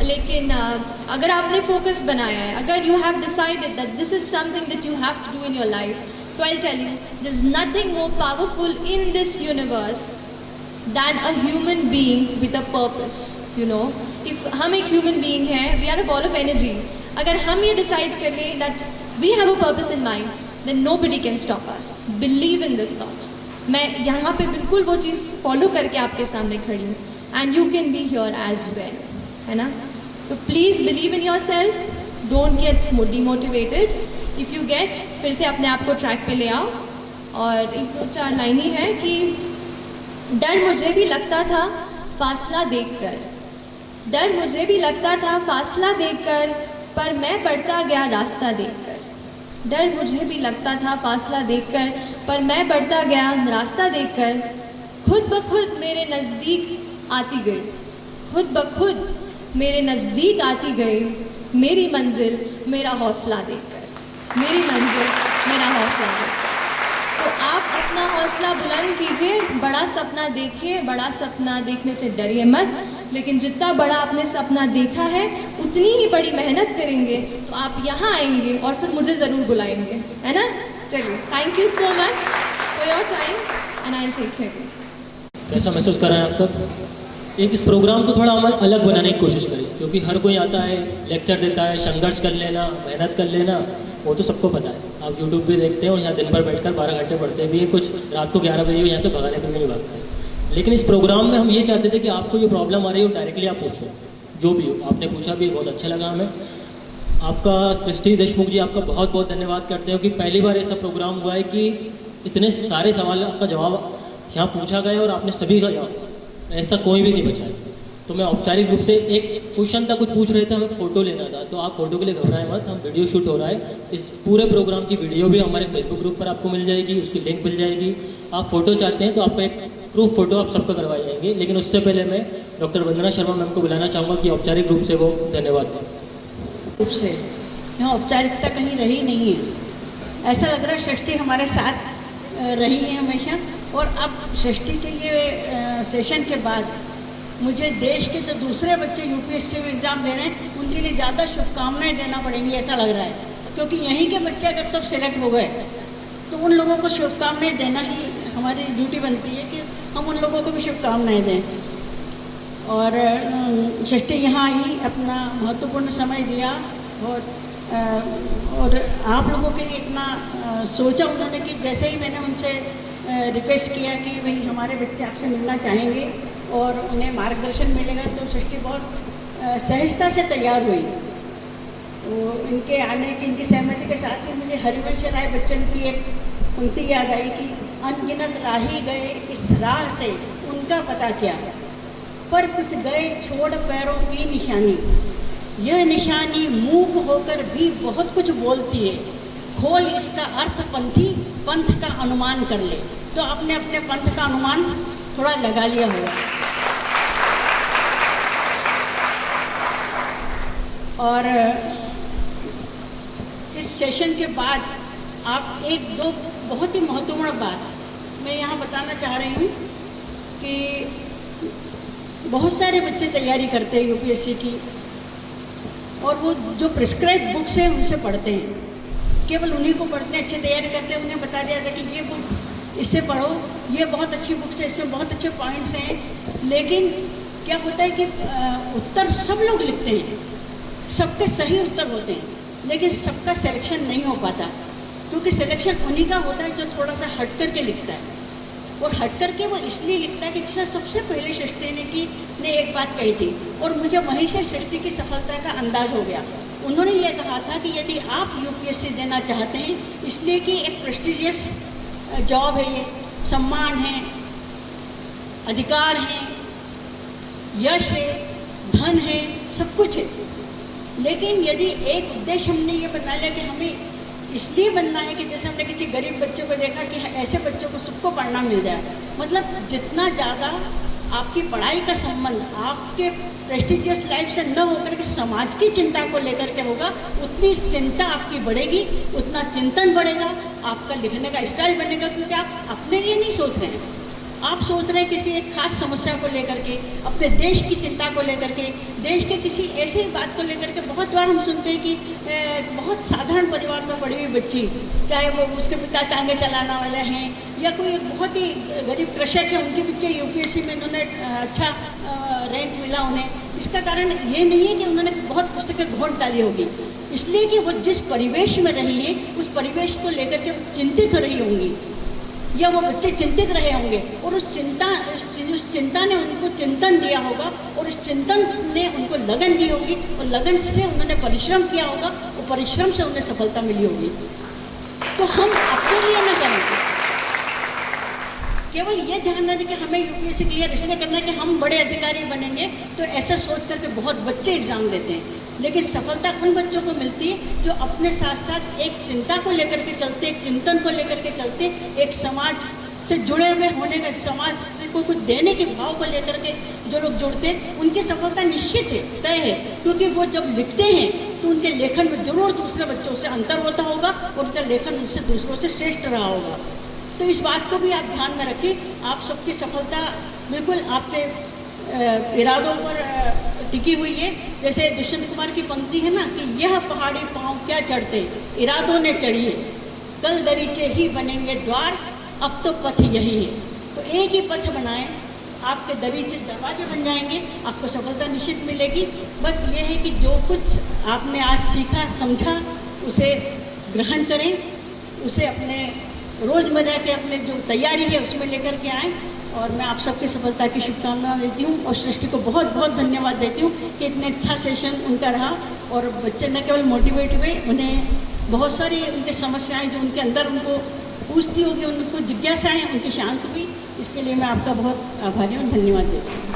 [SPEAKER 2] लेकिन अगर आपने फोकस बनाया है, अगर you have decided that this is something that you have to do in your life, so I tell you there is nothing more powerful in this universe than a human being with a purpose. You know, if हम एक human being हैं, we are a ball of energy. अगर हम ये decide कर लें that we have a purpose in mind, then nobody can stop us. Believe in this thought. मैं यहाँ पे बिल्कुल वो चीज़ फॉलो करके आपके सामने खड़ी हूँ, and you can be here as well, है ना. तो please believe in yourself, don't get demotivated. If you get, फिर से अपने आप को ट्रैक पे ले आओ. और एक दो चार लाइन ही है कि डर मुझे भी लगता था फासला देखकर, डर मुझे भी लगता था फासला देखकर, पर मैं बढ़ता गया रास्ता देखकर. डर मुझे भी लगता था फासला देखकर, पर मैं बढ़ता गया रास्ता देखकर. खुद ब खुद मेरे नज़दीक आती गई, खुद ब खुद मेरे नज़दीक आती गई. मेरी मंजिल मेरा हौसला देखकर, मेरी मंजिल मेरा हौसला देखकर. तो आप अपना हौसला बुलंद कीजिए, बड़ा सपना देखिए. बड़ा सपना देखने से डरिए मत, लेकिन जितना बड़ा आपने सपना देखा है उतनी ही बड़ी मेहनत करेंगे तो आप यहाँ आएंगे और फिर मुझे ज़रूर बुलाएंगे, है ना. चलिए, thank you so much for your time and I will take care.
[SPEAKER 1] कैसा महसूस कर रहे हैं आप सब? एक इस प्रोग्राम को थोड़ा हम अलग बनाने की कोशिश करें, क्योंकि हर कोई आता है, लेक्चर देता है, संघर्ष कर लेना, मेहनत कर लेना, वो तो सबको पता है. आप यूट्यूब भी देखते हैं और यहाँ दिन भर बैठकर 12 घंटे पढ़ते भी हैं, कुछ रात को 11 बजे यहाँ से भगाने पर भी नहीं भागते. लेकिन इस प्रोग्राम में हम ये चाहते थे कि आपको जो प्रॉब्लम आ रही है वो डायरेक्टली आप पूछो, जो भी हो. आपने पूछा भी, बहुत अच्छा लगा हमें. आपका सृष्टि देशमुख जी, आपका बहुत बहुत धन्यवाद करते हो कि पहली बार ऐसा प्रोग्राम हुआ है कि इतने सारे सवाल का जवाब यहाँ पूछा गया और आपने सभी का जवाब, ऐसा कोई भी नहीं बचा है. तो मैं औपचारिक रूप से एक क्वेश्चन था, कुछ पूछ रहे थे, हमें फ़ोटो लेना था, तो आप फ़ोटो के लिए घबराएं मत. हम वीडियो शूट हो रहा है, इस पूरे प्रोग्राम की वीडियो भी हमारे फेसबुक ग्रुप पर आपको मिल जाएगी, उसकी लिंक मिल जाएगी. आप फ़ोटो चाहते हैं तो आपका एक प्रूफ फ़ोटो आप सबका करवाए जाएंगे. लेकिन उससे पहले मैं डॉक्टर वंदना शर्मा मैम को बुलाना चाहूँगा कि औपचारिक रूप से वो धन्यवाद दें.
[SPEAKER 16] रूप से यहाँ औपचारिकता कहीं रही नहीं है. ऐसा लग रहा है सृष्टि हमारे साथ रही है हमेशा. और अब सृष्टि के ये सेशन के बाद मुझे देश के जो दूसरे बच्चे यूपीएससी में एग्ज़ाम दे रहे हैं उनके लिए ज़्यादा शुभकामनाएं देना पड़ेंगी, ऐसा लग रहा है. क्योंकि यहीं के बच्चे अगर सब सिलेक्ट हो गए तो उन लोगों को शुभकामनाएं देना ही हमारी ड्यूटी बनती है कि हम उन लोगों को भी शुभकामनाएं दें. और सृष्टि यहाँ आई, अपना महत्वपूर्ण समय दिया और आप लोगों के लिए इतना सोचा उन्होंने कि जैसे ही मैंने उनसे रिक्वेस्ट किया कि भाई हमारे बच्चे आपसे मिलना चाहेंगे और उन्हें मार्गदर्शन मिलेगा, तो सृष्टि बहुत सहजता से तैयार हुई. तो इनके आने की, इनकी सहमति के साथ ही मुझे हरिवंश राय बच्चन की एक पंक्ति याद आई कि अनगिनत राही गए इस राह से उनका पता क्या, पर कुछ गए छोड़ पैरों की निशानी. यह निशानी मूक होकर भी बहुत कुछ बोलती है, खोल इसका अर्थ पंथी पंथ का अनुमान कर ले. तो आपने अपने पंथ का अनुमान थोड़ा लगा लिया होगा. और इस सेशन के बाद आप एक दो बहुत ही महत्वपूर्ण बात मैं यहाँ बताना चाह रही हूँ कि बहुत सारे बच्चे तैयारी करते हैं यूपीएससी की, और वो जो प्रिस्क्राइब बुक्स हैं उनसे पढ़ते हैं, केवल उन्हीं को पढ़ते हैं, अच्छी तैयारी करते हैं. उन्हें बता दिया जाता है कि ये बुक इससे पढ़ो, ये बहुत अच्छी बुक्स है, इसमें बहुत अच्छे पॉइंट्स हैं. लेकिन क्या होता है कि उत्तर सब लोग लिखते हैं, सबके सही उत्तर होते हैं, लेकिन सबका सिलेक्शन नहीं हो पाता, क्योंकि सिलेक्शन उन्हीं का होता है जो थोड़ा सा हट करके लिखता है. और हट करके वो इसलिए लिखता है कि जैसे सबसे पहले सृष्टि ने एक बात कही थी, और मुझे वहीं से सृष्टि की सफलता का अंदाज हो गया. उन्होंने ये कहा था कि यदि आप यूपीएससी देना चाहते हैं, इसलिए कि एक प्रेस्टिजियस जॉब है, ये सम्मान है, अधिकार है, यश है, धन है, सब कुछ है. लेकिन यदि एक उद्देश्य हमने ये बना लिया कि हमें इसलिए बनना है कि जैसे हमने किसी गरीब बच्चों को देखा कि ऐसे बच्चों को सबको पढ़ना मिल जाए, मतलब जितना ज़्यादा आपकी पढ़ाई का संबंध आपके प्रेस्टिजियस लाइफ से न होकर के समाज की चिंता को लेकर के होगा, उतनी चिंता आपकी बढ़ेगी, उतना चिंतन बढ़ेगा, आपका लिखने का स्टाइल बनेगा, क्योंकि आप अपने लिए नहीं सोच रहे हैं, आप सोच रहे हैं किसी एक खास समस्या को लेकर के, अपने देश की चिंता को लेकर के, देश के किसी ऐसी बात को लेकर के। बहुत बार हम सुनते हैं कि बहुत साधारण परिवार में पड़ी हुई बच्ची, चाहे वो उसके पिता टांगे चलाने वाले हैं या कोई बहुत ही गरीब कृषक है, उनके बच्चे यूपीएससी में इन्होंने अच्छा रैंक मिला उन्हें। इसका कारण ये नहीं है कि उन्होंने बहुत पुस्तकें घोंट डाली होगी, इसलिए कि वो जिस परिवेश में रही है उस परिवेश को लेकर के चिंतित रही होंगी, या वो बच्चे चिंतित रहे होंगे, और उस चिंता ने उनको चिंतन दिया होगा, और इस चिंतन ने उनको लगन दी होगी, और लगन से उन्होंने परिश्रम किया होगा, और परिश्रम से उन्हें सफलता मिली होगी। तो हम अपने लिए न करें, केवल ये ध्यान दें कि हमें यूपीएससी क्लियर इसलिए करना है कि हम बड़े अधिकारी बनेंगे, तो ऐसा सोच करके बहुत बच्चे एग्ज़ाम देते हैं। लेकिन सफलता उन बच्चों को मिलती है जो अपने साथ साथ एक चिंता को लेकर के चलते, एक चिंतन को लेकर के चलते, एक समाज से जुड़े हुए होने का, समाज से कोई कुछ देने के भाव को लेकर के जो लोग जुड़ते हैं, उनकी सफलता निश्चित है, तय है। क्योंकि वो जब लिखते हैं तो उनके लेखन में जरूर दूसरे बच्चों से अंतर होता होगा, और उनका लेखन उनसे दूसरों से श्रेष्ठ रहा होगा। तो इस बात को भी आप ध्यान में रखिए। आप सबकी सफलता बिल्कुल आपके इरादों पर टिकी हुई है। जैसे दुष्यंत कुमार की पंक्ति है ना कि यह पहाड़ी पाँव क्या चढ़ते, इरादों ने चढ़िए, कल दरीचे ही बनेंगे द्वार, अब तो पथ यही है। तो एक ही पथ बनाएं, आपके दरीचे दरवाजे बन जाएंगे, आपको सफलता निश्चित मिलेगी। बस ये है कि जो कुछ आपने आज सीखा समझा उसे ग्रहण करें, उसे अपने रोज़मर्रा के अपने जो तैयारी है उसमें लेकर के आएँ। और मैं आप सबकी सफलता की शुभकामनाएं देती हूँ, और सृष्टि को बहुत बहुत धन्यवाद देती हूँ कि इतने अच्छा सेशन उनका रहा, और बच्चे न केवल मोटिवेट हुए, उन्हें बहुत सारी उनकी समस्याएं जो उनके अंदर उनको पूछती होगी, उनको जिज्ञासाएँ उनकी शांत हुई। इसके लिए मैं आपका बहुत आभारी हूँ, धन्यवाद देती हूँ।